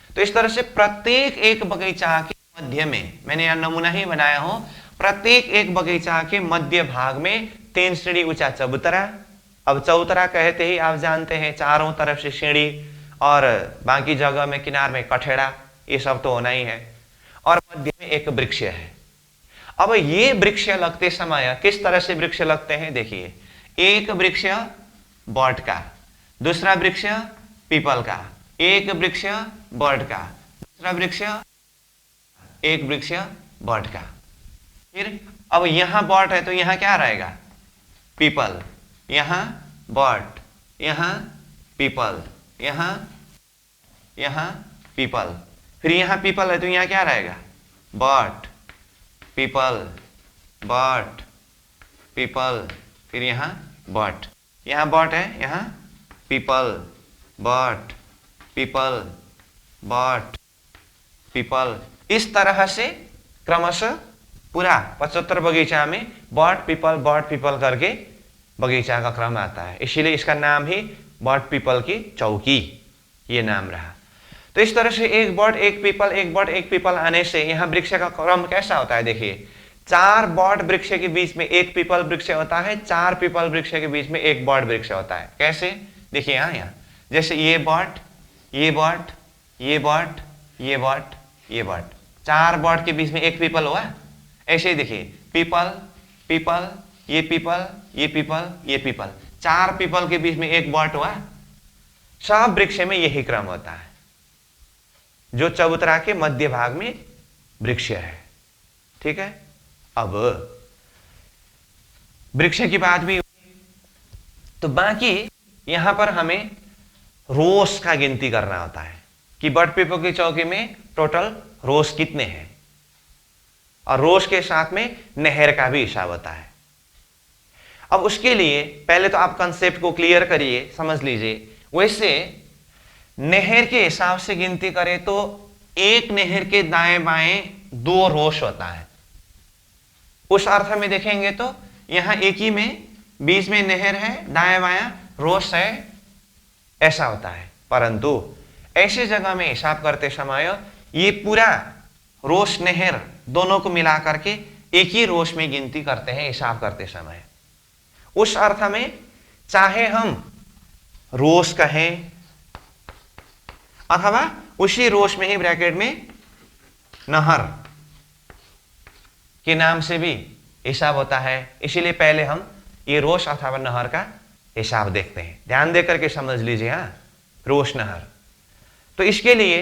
तो इस तरह से प्रत्येक एक बगीचा के मध्य में, मैंने यहां नमूना ही बनाया हूं, प्रत्येक एक बगीचा के मध्य भाग में 3 सीढ़ी ऊंचा चबूतरा। अब चबूतरा कहते ही आप जानते हैं चारों तरफ से सीढ़ी और बाकी जगह में किनार में कठेड़ा, ये सब तो होना ही है, और मध्य में एक वृक्ष है। अब ये वृक्ष लगते समय किस तरह से वृक्ष लगते हैं देखिए, एक वृक्ष बट का, दूसरा वृक्ष पीपल का, एक वृक्ष बट का, दूसरा वृक्ष, एक वृक्ष बट का। फिर अब यहां बट है तो यहां क्या रहेगा, पीपल, यहां बट, यहां पीपल, यहां पीपल। फिर यहां पीपल है तो यहां क्या रहेगा, बट, पीपल, बट, पीपल, फिर यहां बट, यहां बट है, यहां people, but, people, but, people. इस तरह से क्रमशः पूरा 75 बगीचा में बट पीपल करके बगीचा का क्रम आता है, इसीलिए इसका नाम ही बट पीपल की चौकी, ये नाम रहा। तो इस तरह से एक बट एक पीपल, एक बट एक पीपल आने से यहाँ वृक्ष का क्रम कैसा होता है देखिए, 4 बट वृक्ष के बीच में एक पीपल वृक्ष होता है, 4 पीपल वृक्ष के बीच में एक बट वृक्ष होता है। कैसे देखिए, यहाँ जैसे ये बट, ये बट, ये बट, ये बट, ये बट, 4 बट के बीच में एक पीपल हुआ। ऐसे ही देखिए, पीपल, पीपल, ये पीपल, ये पीपल, ये पीपल, 4 पीपल के बीच में एक बट हुआ। सब वृक्ष में यही क्रम होता है, जो चबूतरा के मध्य भाग में वृक्ष है। ठीक है, अब वृक्ष की बात भी हुई, तो बाकी यहां पर हमें रोस का गिनती करना होता है कि बट पीपल की चौकी में टोटल रोस कितने हैं, और रोस के साथ में नहर का भी हिसाब होता है। अब उसके लिए पहले तो आप कंसेप्ट को क्लियर करिए, समझ लीजिए। वैसे नहर के हिसाब से गिनती करें तो एक नहर के दाएं बाएं 2 रोस होता है। उस अर्थ में देखेंगे तो यहां एक ही में बीच में नहर है, दाएं बायां रोस है, ऐसा होता है। परंतु ऐसी जगह में हिसाब करते समय ये पूरा रोस नहर दोनों को मिला करके एक ही रोस में गिनती करते हैं हिसाब करते समय। उस अर्थ में चाहे हम रोस कहें अथवा उसी रोस में ही ब्रैकेट में नहर के नाम से भी हिसाब होता है, इसीलिए पहले हम ये रोस अथवा नहर का हिसाब देखते हैं। ध्यान देकर के समझ लीजिए। हाँ, रोस नहर। तो इसके लिए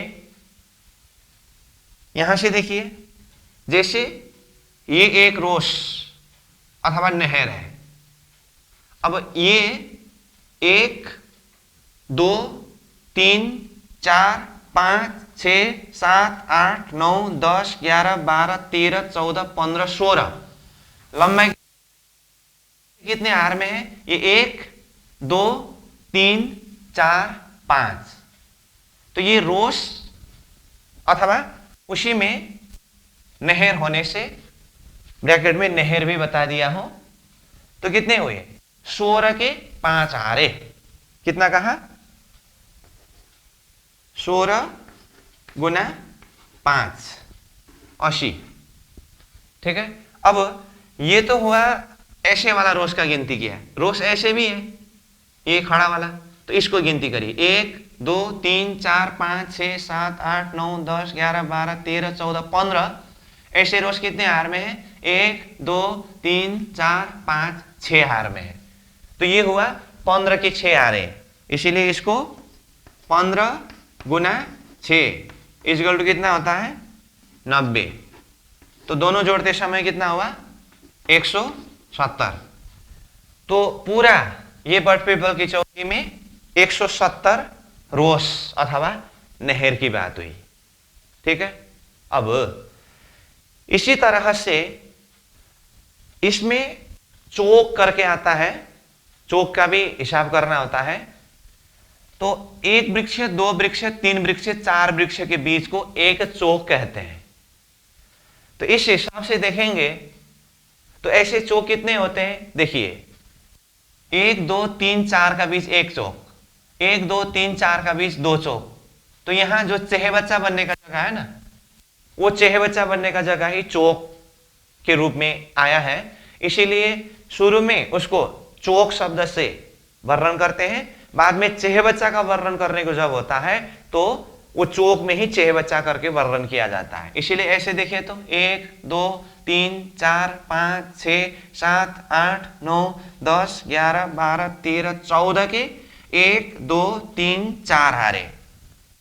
यहां से देखिए, जैसे ये एक रोस अथवा नहर है। अब ये 1 2 3 4 5 6 7 8 9 10 11 12 13 14 15 16 लंबाई कितने आर में है, ये 1 2 3 4 5। तो ये रोस अथवा उसी में नहर होने से ब्रैकेट में नहर भी बता दिया हो, तो कितने हुए 16 के 5 आरे। कितना कहा, 16 गुना 5 80। ठीक है, अब ये तो हुआ ऐसे वाला रोस का गिनती किया। रोस ऐसे भी है, ये खड़ा वाला, तो इसको गिनती करिए 1 2 3 4 5 6 7 8 9 10 11 12 13 14 15। ऐसे रोस कितने हार में है, 1 2 3 4 5 6 हार में है। तो ये हुआ 15 के 6 हारे, इसीलिए इसको 15 गुना 6 इक्वल टू कितना होता है 90। तो दोनों जोड़ते समय कितना हुआ 170। तो पूरा ये बट पीपल की चौकी में 170 रोस अथवा नहर की बात हुई। ठीक है, अब इसी तरह से इसमें चौक करके आता है, चौक का भी हिसाब करना होता है। तो एक वृक्ष, दो वृक्ष, तीन वृक्ष, चार वृक्ष के बीच को एक चौक कहते हैं। तो इस हिसाब से देखेंगे तो ऐसे चौक कितने होते हैं? देखिए, 1 2 3 4 का बीच एक चौक, 1 2 3 4 का बीच दो चौक। तो यहां जो चेहबच्चा बनने का जगह है ना, वो चेहबच्चा बनने का जगह ही चौक के रूप में आया है। इसीलिए शुरू में उसको चौक शब्द से वर्णन करते हैं, बाद में चेहबच्चा का वर्णन करने को जब होता है तो वो चौक में ही चेहबच्चा करके वर्णन किया जाता है। इसीलिए ऐसे देखें तो 1 2 3 4 5 6 7 8 9 10 11 12 13 14 के 1 2 3 4 हारे।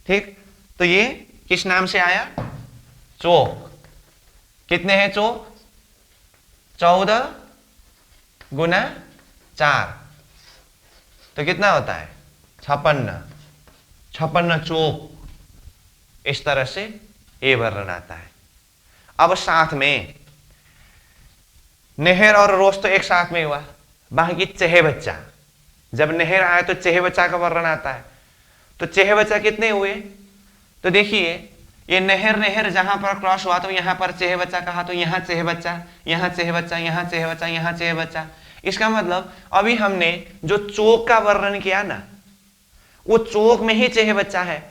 ठीक, तो ये किस नाम से आया? चौक। कितने हैं चौक? 14 गुना 4 तो कितना होता है? 56। 56 चौक। इस तरह से ये वर्णन आता है। अब साथ में नहर और रोज तो एक साथ में हुआ, बाकी चेहबच्चा। जब नहर आया तो चेहबच्चा का वर्णन आता है। तो चेहबच्चा कितने हुए? तो देखिए, ये नहर जहां पर क्रॉस हुआ तो यहां पर चेहबच्चा कहा, तो यहां चेहबच्चा, यहां चेहबच्चा, यहां चेहबच्चा, यहां चेहबच्चा। इसका मतलब अभी हमने जो चौक का वर्णन किया ना, वो चौक में ही चेहबच्चा है।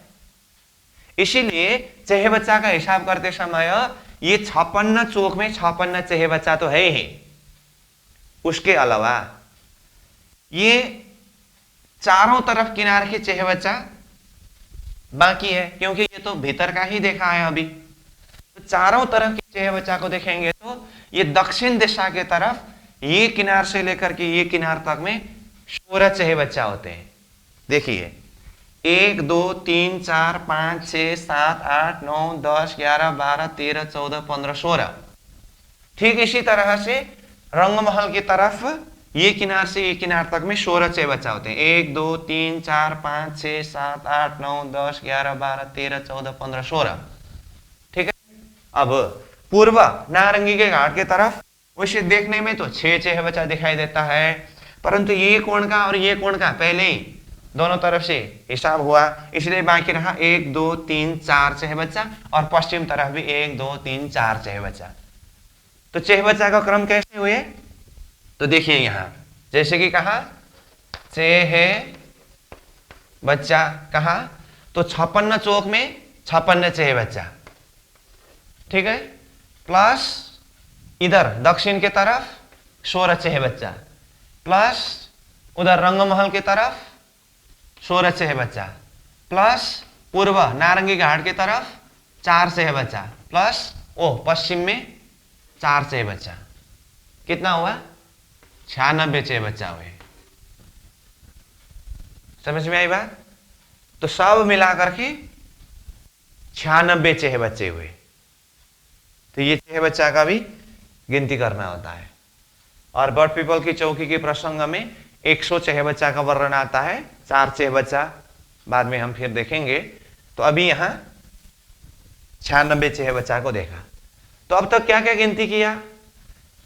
इसीलिए चेहबच्चा का हिसाब करते समय ये 56 चौक में 56 चेहबच्चा तो है ही। उसके अलावा ये चारों तरफ किनारे के चेहबच्चा बाकी है, क्योंकि ये तो भीतर का ही देखा है अभी। तो चारों तरफ के चेहबच्चा को देखेंगे तो ये दक्षिण दिशा के तरफ, ये किनार से लेकर के ये किनार तक में 16 चेहबच्चा होते हैं। देखिए, 1 2 3 4 5 6 7 8 9 10 11 12 13 14 15 16। ठीक इसी तरह से रंगमहल की तरफ ये किनार से ये किनार तक में 16 चेहबच्चा होते हैं। 1 2 3 4 5 6 7 8 9 10 11 12 13 14 15 16। ठीक है। अब पूर्व नारंगी के घाट के तरफ वैसे देखने में तो 6 चेहबच्चा दिखाई देता है, परंतु ये कोण का और ये कोण का पहले ही दोनों तरफ से हिसाब हुआ, इसलिए बाकी रहा 1 2 3 4 चेहबच्चा, और पश्चिम तरफ भी 1 2 3 4 चेहबच्चा। तो चेहबच्चा का क्रम कैसे हुए? तो देखिए, यहां जैसे कि कहा चेहबच्चा कहा, तो 56 चौक में 56 चेहबच्चा। ठीक है, प्लस इधर दक्षिण के तरफ 16 चेहबच्चा, प्लस उधर रंगमहल की तरफ 16 चेहबच्चा, प्लस पूर्व नारंगी घाट की तरफ 4 चेहबच्चा, प्लस पश्चिम में 4 चेहबच्चा। कितना हुआ? 96 चेहबच्चा हुए। समझ में आई बात? तो सब मिलाकर के 96 चेहबच्चे हुए। तो ये चेहबच्चा का भी गिनती करना होता है। और बर्ड पीपल की चौकी के प्रसंग में 100 चेहबच्चा का वर्णन आता है, 4 चेहबच्चा बाद में हम फिर देखेंगे। तो अभी यहां 96 चेहबच्चा को देखा। तो अब तक क्या क्या गिनती किया?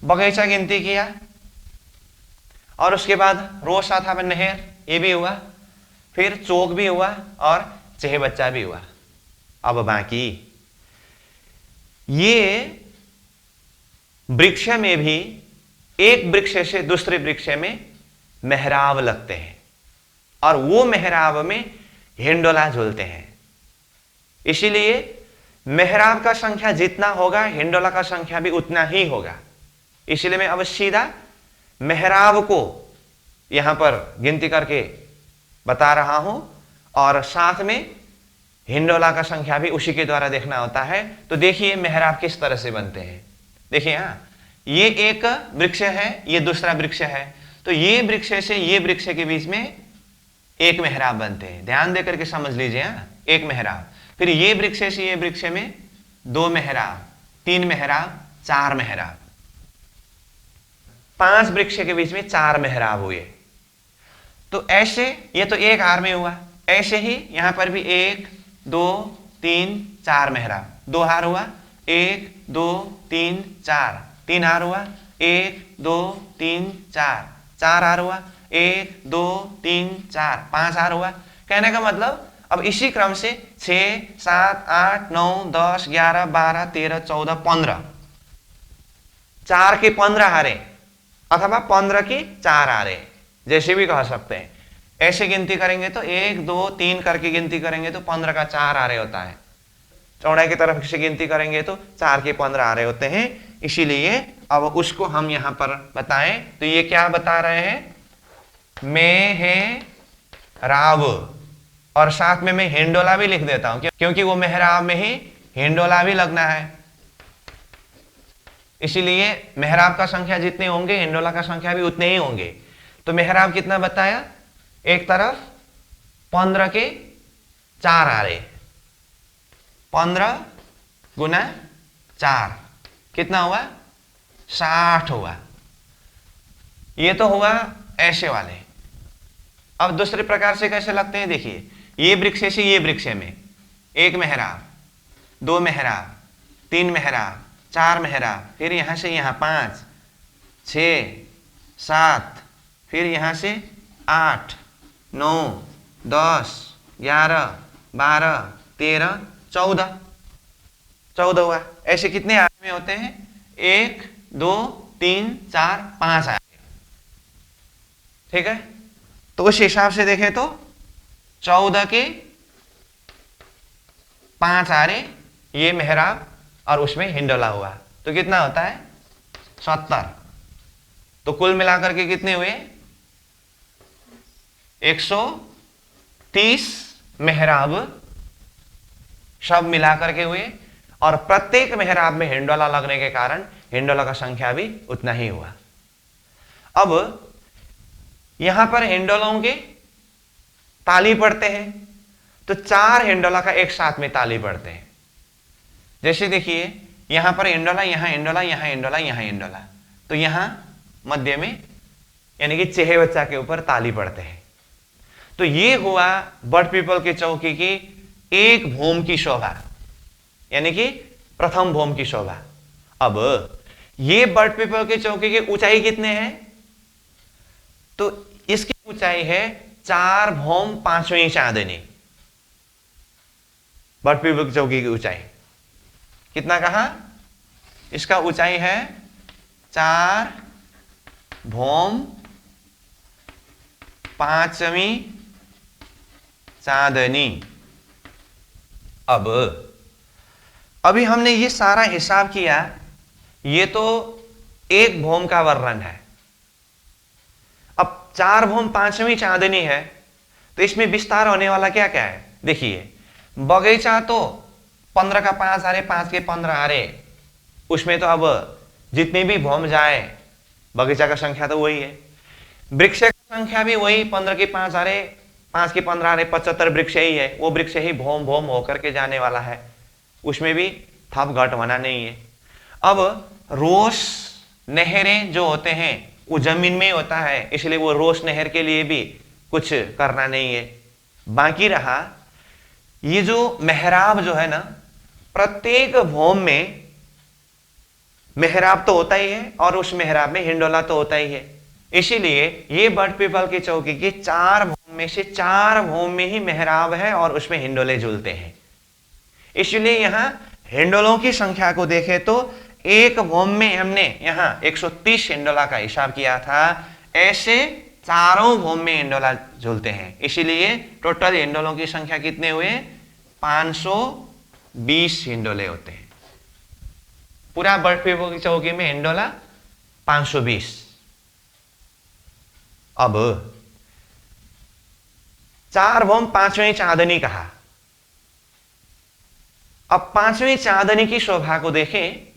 बगीचा गिनती किया, और उसके बाद रोज साथ में नहर, ये भी हुआ, फिर चौक भी हुआ, और चेहबच्चा भी हुआ। अब बाकी ये वृक्ष में भी एक वृक्ष से दूसरे वृक्ष में मेहराब लगते हैं, और वो मेहराब में हिंडोला झूलते हैं। इसीलिए मेहराब का संख्या जितना होगा, हिंडोला का संख्या भी उतना ही होगा। इसलिए मैं अब सीधा मेहराब को यहां पर गिनती करके बता रहा हूं, और साथ में हिंडोला का संख्या भी उसी के द्वारा देखना होता है। तो देखिए मेहराब किस तरह से बनते हैं। देखिए, ये एक वृक्ष है, ये दूसरा वृक्ष है, तो ये वृक्ष से ये वृक्ष के बीच में एक मेहराब बनते हैं। ध्यान देकर के समझ लीजिए, एक मेहराब। फिर ये वृक्ष से ये वृक्ष में 2 मेहराब, 3 मेहराब, 4 मेहराब, 5 वृक्ष के बीच में 4 मेहराब हुए। तो ऐसे ये तो एक हार में हुआ, ऐसे ही यहां पर भी 1 2 3 4 मेहराब, 2 हार हुआ, 1 2 3 4, 3 हार हुआ, 1 2 3 4, 4 हार हुआ, 1 2 3 4, 5 हार हुआ। कहने का मतलब अब इसी क्रम से 6, 7, 8, 9, 10, 11, 12, 13, 14, 15, 4 के 15 हारे अथवा 15 के 4 हारे, जैसे भी कह सकते हैं। ऐसे गिनती करेंगे तो 1, 2, 3 करके गिनती करेंगे तो 15 का 4 हारे होता है। चौड़ाई की तरफ से गिनती करेंगे तो 4 के 15 हारे होते हैं। इसीलिए अब उसको हम यहां पर बताएं तो ये क्या बता रहे हैं, मैं है राव, और साथ में मैं हिंडोला भी लिख देता हूं क्योंकि वो मेहराब में ही हिंडोला भी लगना है। इसीलिए मेहराब का संख्या जितने होंगे हिंडोला का संख्या भी उतने ही होंगे। तो मेहराब कितना बताया, एक तरफ 15 के 4 हारे, 15 गुना 4 कितना हुआ, 60 हुआ। ये तो हुआ ऐसे वाले। अब दूसरे प्रकार से कैसे लगते हैं, देखिए ये वृक्ष से ये वृक्ष में 1 मेहराब, 2 मेहराब, 3 मेहराब, 4 मेहराब, फिर यहां से यहां 5, 6, 7, फिर यहां से 8, 9, 10, 11, 12, 13, 14, 14 हुआ। ऐसे कितने आदमी होते हैं, 1, 2, 3, 4, 5 आदमी। ठीक है, तो उस हिसाब से देखें तो 14 के 5 आरे ये मेहराब और उसमें हिंडोला हुआ, तो कितना होता है 70। तो कुल मिलाकर के कितने हुए, 130 मेहराब सब मिलाकर के हुए, और प्रत्येक मेहराब में हिंडोला लगने के कारण हिंडोला का संख्या भी उतना ही हुआ। अब यहां पर हिंडोलों के ताली पड़ते हैं तो 4 हिंडोला का एक साथ में ताली पड़ते हैं। जैसे देखिए यहां पर हिंडोला, यहां हिंडोला, यहां हिंडोला, यहां हिंडोला, तो यहां मध्य में यानी कि चेहे बच्चा के ऊपर ताली पड़ते हैं। तो ये हुआ बट पीपल की चौकी की एक भूम की शोभा, यानी कि प्रथम भूम की शोभा। अब ये बट पीपल की चौकी की ऊंचाई कितने हैं, तो इसकी ऊंचाई है 4 भौम 5वीं चांदनी। बट पीपल की चौकी की ऊंचाई कितना कहा, इसका ऊंचाई है 4 भौम 5वीं चांदनी। अब अभी हमने ये सारा हिसाब किया, ये तो एक भौम का वर्णन है। अब 4 भौम 5वीं चांदनी है तो इसमें विस्तार होने वाला क्या क्या है, देखिए बगीचा तो 15 का 5 हारे, 5 के 15 हारे, उसमें तो अब जितनी भी भौम जाए बगीचा का संख्या तो वही है। वृक्ष की संख्या भी वही 15 के 5 हारे, 5 के 15 हारे, 75 वृक्ष ही है, वो वृक्ष ही भौम भौम होकर के जाने वाला है, उसमें भी थप घट होना नहीं है। अब रोस नहरें जो होते हैं वो जमीन में होता है, इसलिए वो रोस नहर के लिए भी कुछ करना नहीं है। बाकी रहा ये जो मेहराब जो है ना, प्रत्येक भौम में मेहराब तो होता ही है और उस मेहराब में हिंडोला तो होता ही है। इसीलिए ये बट पीपल की चौकी की 4 भौम में से 4 भौम में ही मेहराब है और उसमें हिंडोले झूलते हैं। इसलिए यहां हिंडोलों की संख्या को देखें तो एक भौम में हमने यहां 130 हिंडोला का हिसाब किया था, ऐसे चारों भौम में हिंडोला झूलते हैं। इसीलिए टोटल हिंडोलों की संख्या कितने हुए, 520 हिंडोले होते हैं। पूरा बट पीपल की चौकी में हिंडोला 520। अब 4 भौम 5वीं चांदनी कहा। अब 5वीं चांदनी की शोभा को देखें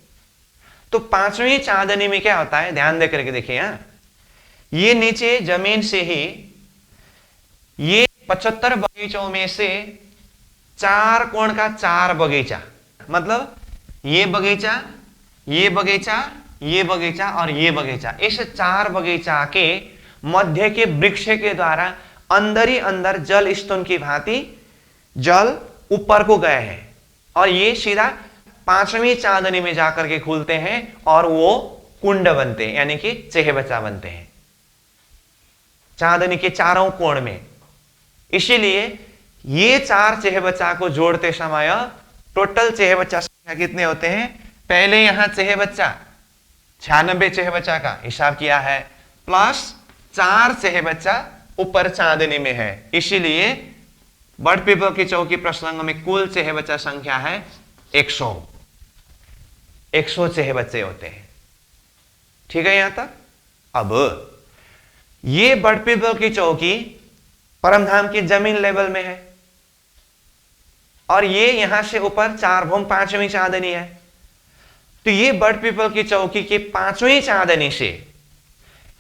तो 5वीं चांदनी में क्या होता है, ध्यान देकर के देखिए। यहां ये नीचे जमीन से ही ये 75 बगीचों में से 4 कोण का 4 बगीचा, मतलब ये बगीचा, ये बगीचा, ये बगीचा और ये बगीचा, इस 4 बगीचा के मध्य के वृक्ष के द्वारा अंदर ही अंदर जल स्तून की भांति जल ऊपर को गए हैं और ये सीधा 5वीं चांदनी में जाकर के खुलते हैं और वो कुंड बनते हैं, यानी कि चेहे बच्चा बनते हैं चांदनी के चारों कोण में। इसीलिए ये चार चेहबच्चा को जोड़ते समय टोटल चेहबच्चा संख्या कितने होते हैं? पहले यहां चेहबच्चा 96 चेहबच्चा का हिसाब किया है, प्लस 4 चेहबच्चा ऊपर चांदनी में है, इसीलिए बर्ड पीपल की चौकी प्रसंग में कुल चेहबच्चा संख्या है 100 चेहबच्चे होते हैं। ठीक है यहां तक। अब ये बर्ड पीपल की चौकी परमधाम की जमीन लेवल में है और ये यहां से ऊपर 4 भूम 5वीं चांदनी है। तो ये बर्ड पीपल की चौकी की 5वीं चांदनी से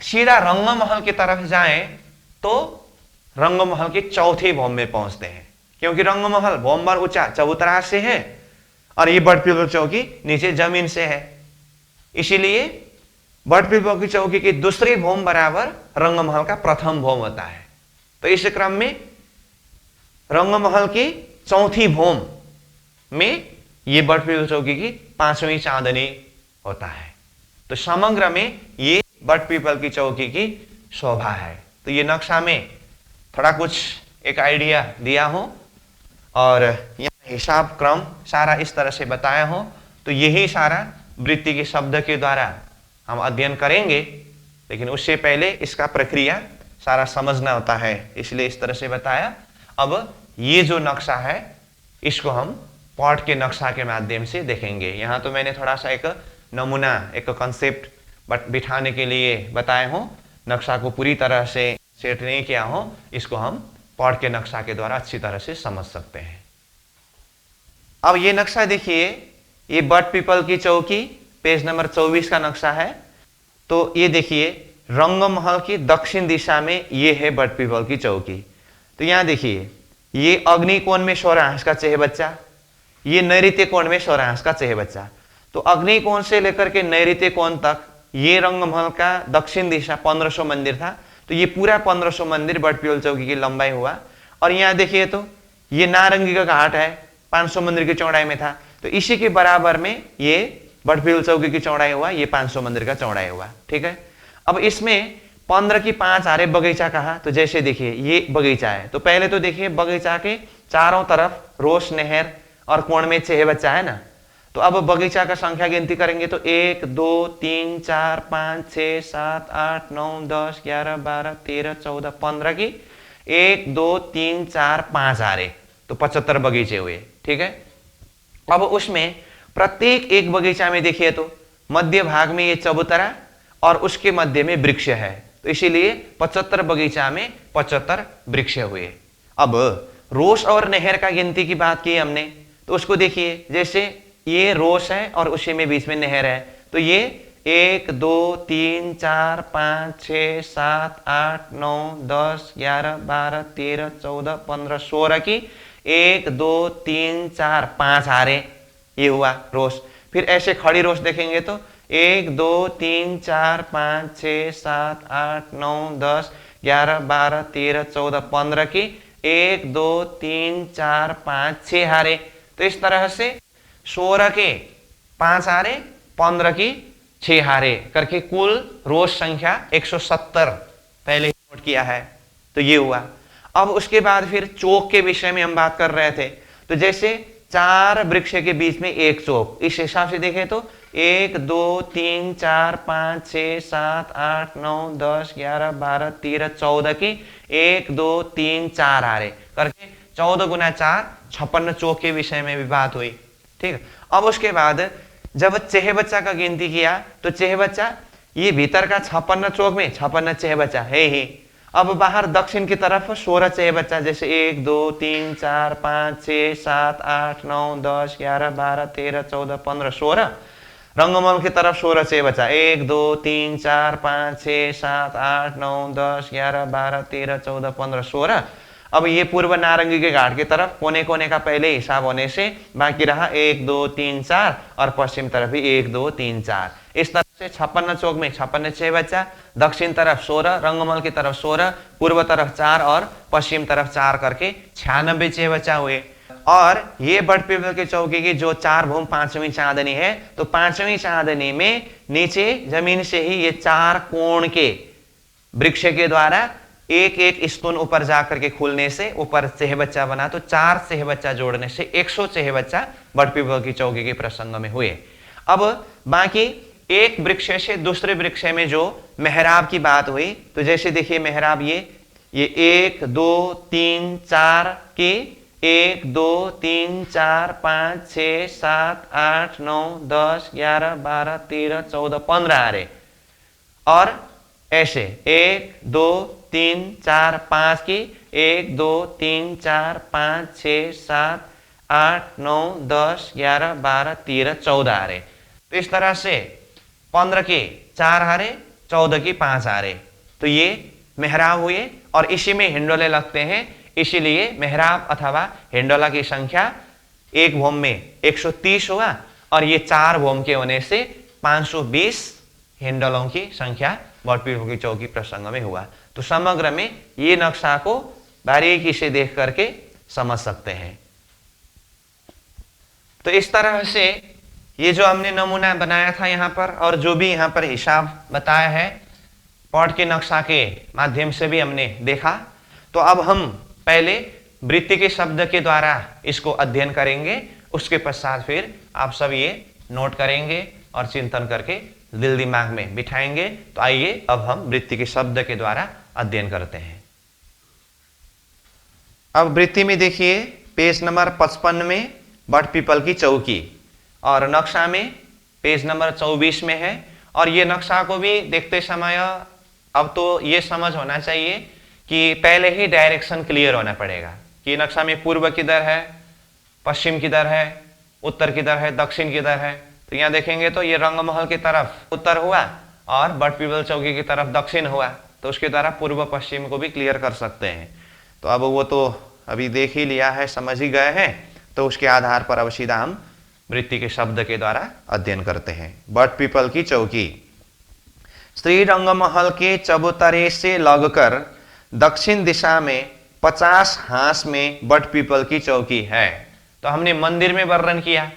सीधा रंगमहल की तरफ जाएं तो रंगमहल की चौथी भूम में पहुंचते हैं, क्योंकि रंगमहल भूम पर ऊंचा चबूतरा से है और ये बर्ड पीपल चौकी नीचे जमीन से है, इसीलिए बर्ड पीपल की चौकी की दूसरी भूम बराबर रंगमहल का प्रथम भूम होता है। तो इस क्रम में रंगमहल की चौथी भूम में ये बर्ड पीपल चौकी की 5वीं चांदनी होता है। तो समग्र में ये बर्ड पीपल की चौकी की शोभा है। तो ये नक्शा में थोड़ा कुछ एक आइडिया दिया हूं और यहाँ हिसाब क्रम सारा इस तरह से बताया हूं। तो यही सारा वृत्ति के शब्द के द्वारा हम अध्ययन करेंगे, लेकिन उससे पहले इसका प्रक्रिया सारा समझना होता है, इसलिए इस तरह से बताया। अब ये जो नक्शा है इसको हम पॉट के नक्शा के माध्यम से देखेंगे। यहाँ तो मैंने थोड़ा सा एक नमूना, एक कंसेप्ट बिठाने के लिए बताया हूँ, नक्शा को पूरी तरह से सेट नहीं किया हो, इसको हम पॉट के नक्शा के द्वारा अच्छी तरह से समझ सकते हैं। अब ये नक्शा देखिए, ये बर्ड पीपल की चौकी पेज नंबर 24 का नक्शा है। तो ये देखिए रंगमहल की दक्षिण दिशा में ये है बर्ड पीपल की चौकी। तो यहाँ देखिए ये अग्नि कोण में सौरांश का चेहबच्चा, ये नैऋत्य कोण में सौरांश का चेहबच्चा। तो अग्नि कोण से लेकर के नैऋत्य कोण तक ये रंगमहल का दक्षिण दिशा 1500 मंदिर था। तो ये पूरा 1500 मंदिर बर्ड पीपल चौकी की लंबाई हुआ। और यहाँ देखिए तो ये नारंगी का घाट है, 500 मंदिर की चौड़ाई में था। तो इसी के बराबर में ये बर्ड पीपल चौकी की चौड़ाई हुआ, ये 500 मंदिर का चौड़ाई हुआ। ठीक है। अब इसमें 15 की 5 आ रहे बगीचा कहा। तो जैसे देखिए ये बगीचा है, तो पहले तो देखिए बगीचा के चारों तरफ रोश, नहर और कोण में चेहबच्चा है ना। तो अब बगीचा का संख्या गिनती करेंगे तो 1 2 3 4 5 6 7 8 9 10 11 12 13 14 15 की 1 2 3 4 5 आ रहे, तो 75 बगीचे हुए। ठीक है। अब उसमें प्रत्येक एक बगीचा में देखिए तो मध्य भाग में ये चबूतरा और उसके मध्य में वृक्ष है, तो इसीलिए 75 बगीचा में 75 वृक्ष हुए। अब रोश और नहर का गिनती की बात की हमने, तो उसको देखिए, जैसे ये रोश है और उसी में बीच में नहर है। तो ये 1 2 3 4 5 6 7 8 9 10 11 12 13 14 15 16 की 1 2 3 4 5 आ रहे, ये हुआ रोश। फिर ऐसे खड़ी रोश देखेंगे तो 1 2 3 4 5 6 7 8 9 10 11 12 13 14 15 की 1 2 3 4 5 6 हारे। तो इस तरह से 16 के 5 हारे, 15 की 6 हारे करके कुल रोज संख्या 170 पहले ही नोट किया है। तो ये हुआ। अब उसके बाद फिर चौक के विषय में हम बात कर रहे थे। तो जैसे 4 वृक्ष के बीच में एक चौक, इस हिसाब से देखें तो 1 2 3 4 5 6 7 8 9 10 11 12 13 14 की 1 2 3 4 आ रहे करके 14 गुना 4 56 चौक के विषय में भी बात हुई। ठीक है। अब उसके बाद जब चेहबच्चा का गिनती किया तो चेहबच्चा ये भीतर का 56 चौक में 56 चेहबच्चा है ही। अब बाहर दक्षिण की तरफ 16 चेहबच्चा, जैसे 1 2 3 4 5 6 7 8 9 10 11 12 13 14 15 16। रंगमहल की तरफ 16 चेहबच्चा, 1 2 3 4 5 6 7 8 9 10 11 12 13 14 15 16। अब ये पूर्व नारंगी के घाट की तरफ कोने कोने का पहले हिसाब होने से बाकी रहा 1 2 3 4 और पश्चिम तरफ भी 1 2 3 4। इस तरह से 56 चौक में 56 चेहबच्चा, दक्षिण तरफ 16, रंगमहल की तरफ 16, पूर्व तरफ 4 और पश्चिम तरफ 4 करके 96 चेहबच्चा हुए। और ये बर्ड पीपल की चौकी की जो 4 भूम 5वीं चांदनी है, तो 5वीं चांदनी में नीचे जमीन से ही ये 4 कोण के वृक्ष के द्वारा एक एक स्तून ऊपर जाकर के खुलने से ऊपर चेहबच्चा बना, तो 4 चेहबच्चा जोड़ने से 100 चेहबच्चा बट पीपल की चौकी के प्रसंग में हुए। अब बाकी एक वृक्ष से दूसरे वृक्ष में जो मेहराब की बात हुई, तो जैसे देखिए मेहराब ये 1 2 3 4 की 1 2 3 4 5 6 7 8 9 10 11 12 13 14 15 आ रहे, और ऐसे 1 2 3 4 5 की 1 2 3 4 5 6 7 8 9 10 11 12 13 14 आ रहे। तो इस तरह से 15 के 4 आ रहे, 14 की 5 आ रहे, तो ये मेहराब हुए और इसी में हिंडोले लगते हैं, इसीलिए मेहराब अथवा हिंडोला की संख्या एक भूम में 130 हुआ, और ये 4 भूम के होने से 520 हिंडोलों की संख्या बट पीपल की चौकी प्रसंग में हुआ। तो समग्र में ये नक्शा को बारीकी से देख करके समझ सकते हैं। तो इस तरह से ये जो हमने नमूना बनाया था यहाँ पर, और जो भी यहाँ पर हिसाब बताया है पॉट के नक्शा के माध्यम से भी हमने देखा। तो अब हम पहले वृत्ति के शब्द के द्वारा इसको अध्ययन करेंगे, उसके पश्चात फिर आप सब ये नोट करेंगे और चिंतन करके दिल दिमाग में बिठाएंगे। तो आइए अब हम वृत्ति के शब्द के द्वारा अध्ययन करते हैं। अब वृत्ति में देखिए पेज नंबर 55 में बट पीपल की चौकी, और नक्शा में पेज नंबर 24 में है। और ये नक्शा को भी देखते समय अब तो ये समझ होना चाहिए कि पहले ही डायरेक्शन क्लियर होना पड़ेगा कि नक्शा में पूर्व किधर है, पश्चिम किधर है, उत्तर किधर है, दक्षिण किधर है। तो यहाँ देखेंगे तो ये रंगमहल की तरफ उत्तर हुआ और बट पीपल चौकी की तरफ दक्षिण हुआ, तो उसके द्वारा पूर्व पश्चिम को भी क्लियर कर सकते हैं। तो अब वो तो अभी देख ही लिया है, समझ ही गए हैं, तो उसके आधार पर अब सीधा हम वृत्ति के शब्द के द्वारा अध्ययन करते हैं। बट पीपल की चौकी, श्री रंगमहल के चबूतरे से लगकर दक्षिण दिशा में 50 हांस में बट पीपल की चौकी है। तो हमने मंदिर में वर्णन किया,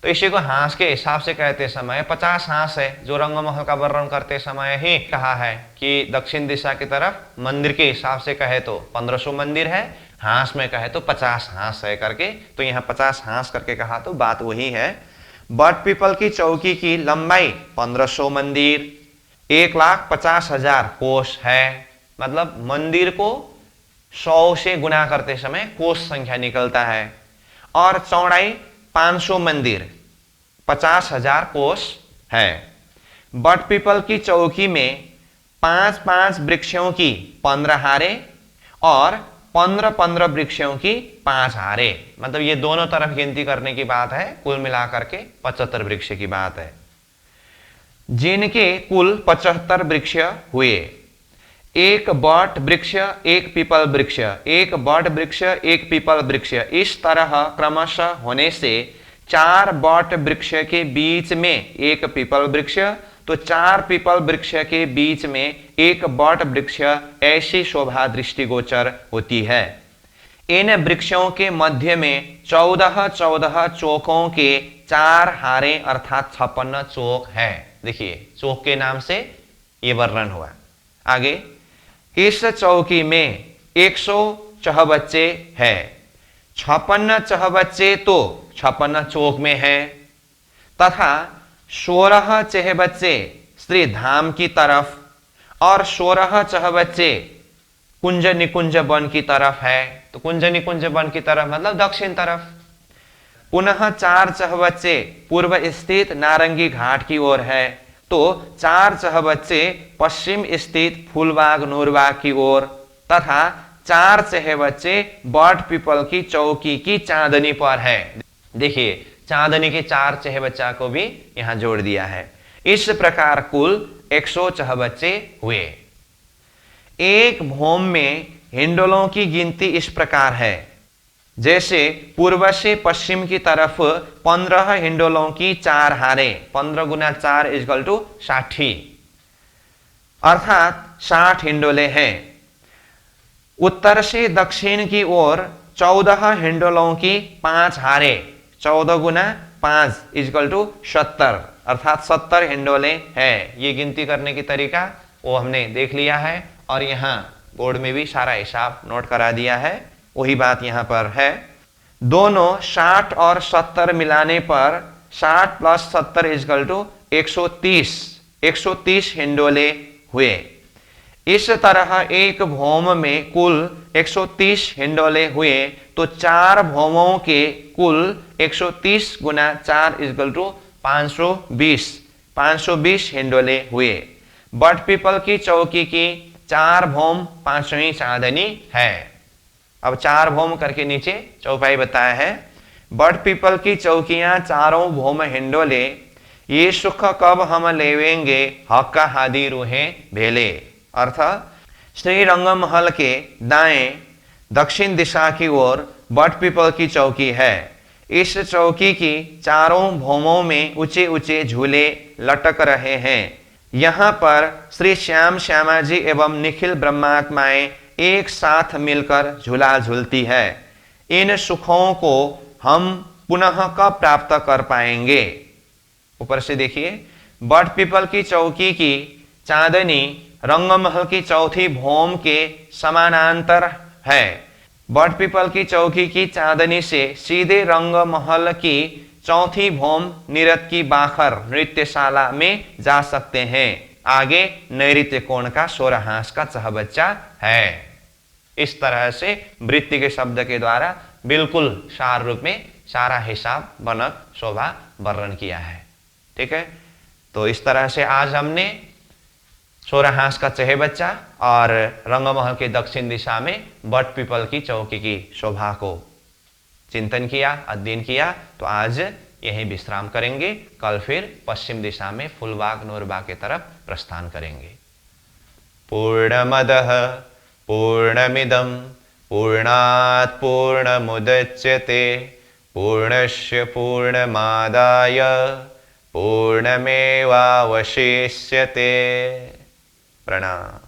तो इसी को हांस के हिसाब से कहते समय 50 हांस है, जो रंगमहल का वर्णन करते समय ही कहा है कि दक्षिण दिशा की तरफ मंदिर के हिसाब से कहे तो 1500 मंदिर है, हांस में कहे तो 50 हांस है करके। तो यहाँ 50 हांस करके कहा तो बात वही है। बट पीपल की चौकी की लंबाई 1500 मंदिर, 1,50,000 कोस है, मतलब मंदिर को 100 से गुना करते समय कोस संख्या निकलता है, और चौड़ाई 500 मंदिर 50,000 कोस है। बट पीपल की चौकी में 5-5 वृक्षों की 15 हारे और 15-15 वृक्षों की 5 हारे, मतलब ये दोनों तरफ गिनती करने की बात है, कुल मिलाकर के 75 वृक्ष की बात है, जिनके कुल 75 वृक्ष हुए। एक बट वृक्ष एक पीपल वृक्ष, एक बट वृक्ष एक पीपल वृक्ष, इस तरह क्रमशः होने से 4 बट वृक्ष के बीच में एक पीपल वृक्ष, तो 4 पीपल वृक्ष के बीच में एक बट वृक्ष, ऐसी शोभा दृष्टिगोचर होती है। इन वृक्षों के मध्य में 14-14 चौकों के 4 हारे अर्थात 56 चौक है। देखिए चौक के नाम से ये वर्णन हुआ। आगे, इस चौकी में 100 चहबच्चे हैं, 56 चहबच्चे तो 56 चौक में है, तथा 16 चहबच्चे श्री धाम की तरफ और 16 चहबच्चे कुंज निकुंज वन की तरफ है। तो कुंज निकुंज वन की तरफ मतलब दक्षिण तरफ। पुनः 4 चहबच्चे पूर्व स्थित नारंगी घाट की ओर है, तो 4 चहबच्चे पश्चिम स्थित फूलबाग नूरबाग की ओर, तथा 4 चहबच्चे बट पीपल की चौकी की चांदनी पर है। देखिए चांदनी के 4 चहबच्चा को भी यहां जोड़ दिया है। इस प्रकार कुल 100 चहबच्चे हुए। एक भूम में हिंडोलों की गिनती इस प्रकार है, जैसे पूर्व से पश्चिम की तरफ 15 हिंडोलों की 4 हारे, 15 गुना 4 = 60, अर्थात 60 हिंडोले हैं। उत्तर से दक्षिण की ओर 14 हिंडोलों की 5 हारे, 14 गुना 5 = 70, अर्थात 70 हिंडोले हैं। ये गिनती करने की तरीका वो हमने देख लिया है, और यहाँ बोर्ड में भी सारा हिसाब नोट करा दिया है, वही बात यहाँ पर है। दोनों 60 और 70 मिलाने पर 60 + 70 = 130 हिंडोले हुए। इस तरह एक भौम में कुल 130 हिंडोले हुए तो 4 भौमों के कुल 130 × 4 = 520 हिंडोले हुए। बट पीपल की चौकी की 4 भौम 5वीं चांदनी है। अब 4 भौम करके नीचे चौपाई बताया है। बट पीपल की चौकियां चारों भौम हिंडोले, ये सुख कब हम लेवेंगे, हक्का हादी रूहें भेले। अर्थ, श्री रंगमहल के दाएं दक्षिण दिशा की ओर बट पीपल की चौकी है। इस चौकी की चारों भौमों में ऊंचे ऊंचे झूले लटक रहे हैं। यहाँ पर श्री श्याम श्यामाजी एवं निखिल ब्रह्मात्माएं एक साथ मिलकर झूला झूलती है। इन सुखों को हम पुनः कब प्राप्त कर पाएंगे। ऊपर से देखिए, बट पीपल की चौकी की चांदनी रंगमहल की चौथी भौम के समानांतर है। बट पीपल की चौकी की चांदनी से सीधे रंगमहल की चौथी भौम निरत की बाखर नृत्यशाला में जा सकते हैं। आगे नैऋत्य कोण का सोरहांस का चहबच्चा है। इस तरह से वृत्ति के शब्द के द्वारा बिल्कुल सार रूप में सारा हिसाब, बनक, शोभा वर्णन किया है। ठीक है, तो इस तरह से आज हमने सोरहांस का चहबच्चा और रंगमहल के दक्षिण दिशा में बट पीपल की चौकी की शोभा को चिंतन किया, अध्ययन किया। तो आज यहीं विश्राम करेंगे। कल फिर पश्चिम दिशा में फुलबाग नूरबाग की तरफ प्रस्थान करेंगे। पूर्णमदः पूर्णमिदं पूर्णात् पूर्णमुदच्यते पूर्णस्य पूर्णमादाय पूर्णमेवावशिष्यते। प्रणाम।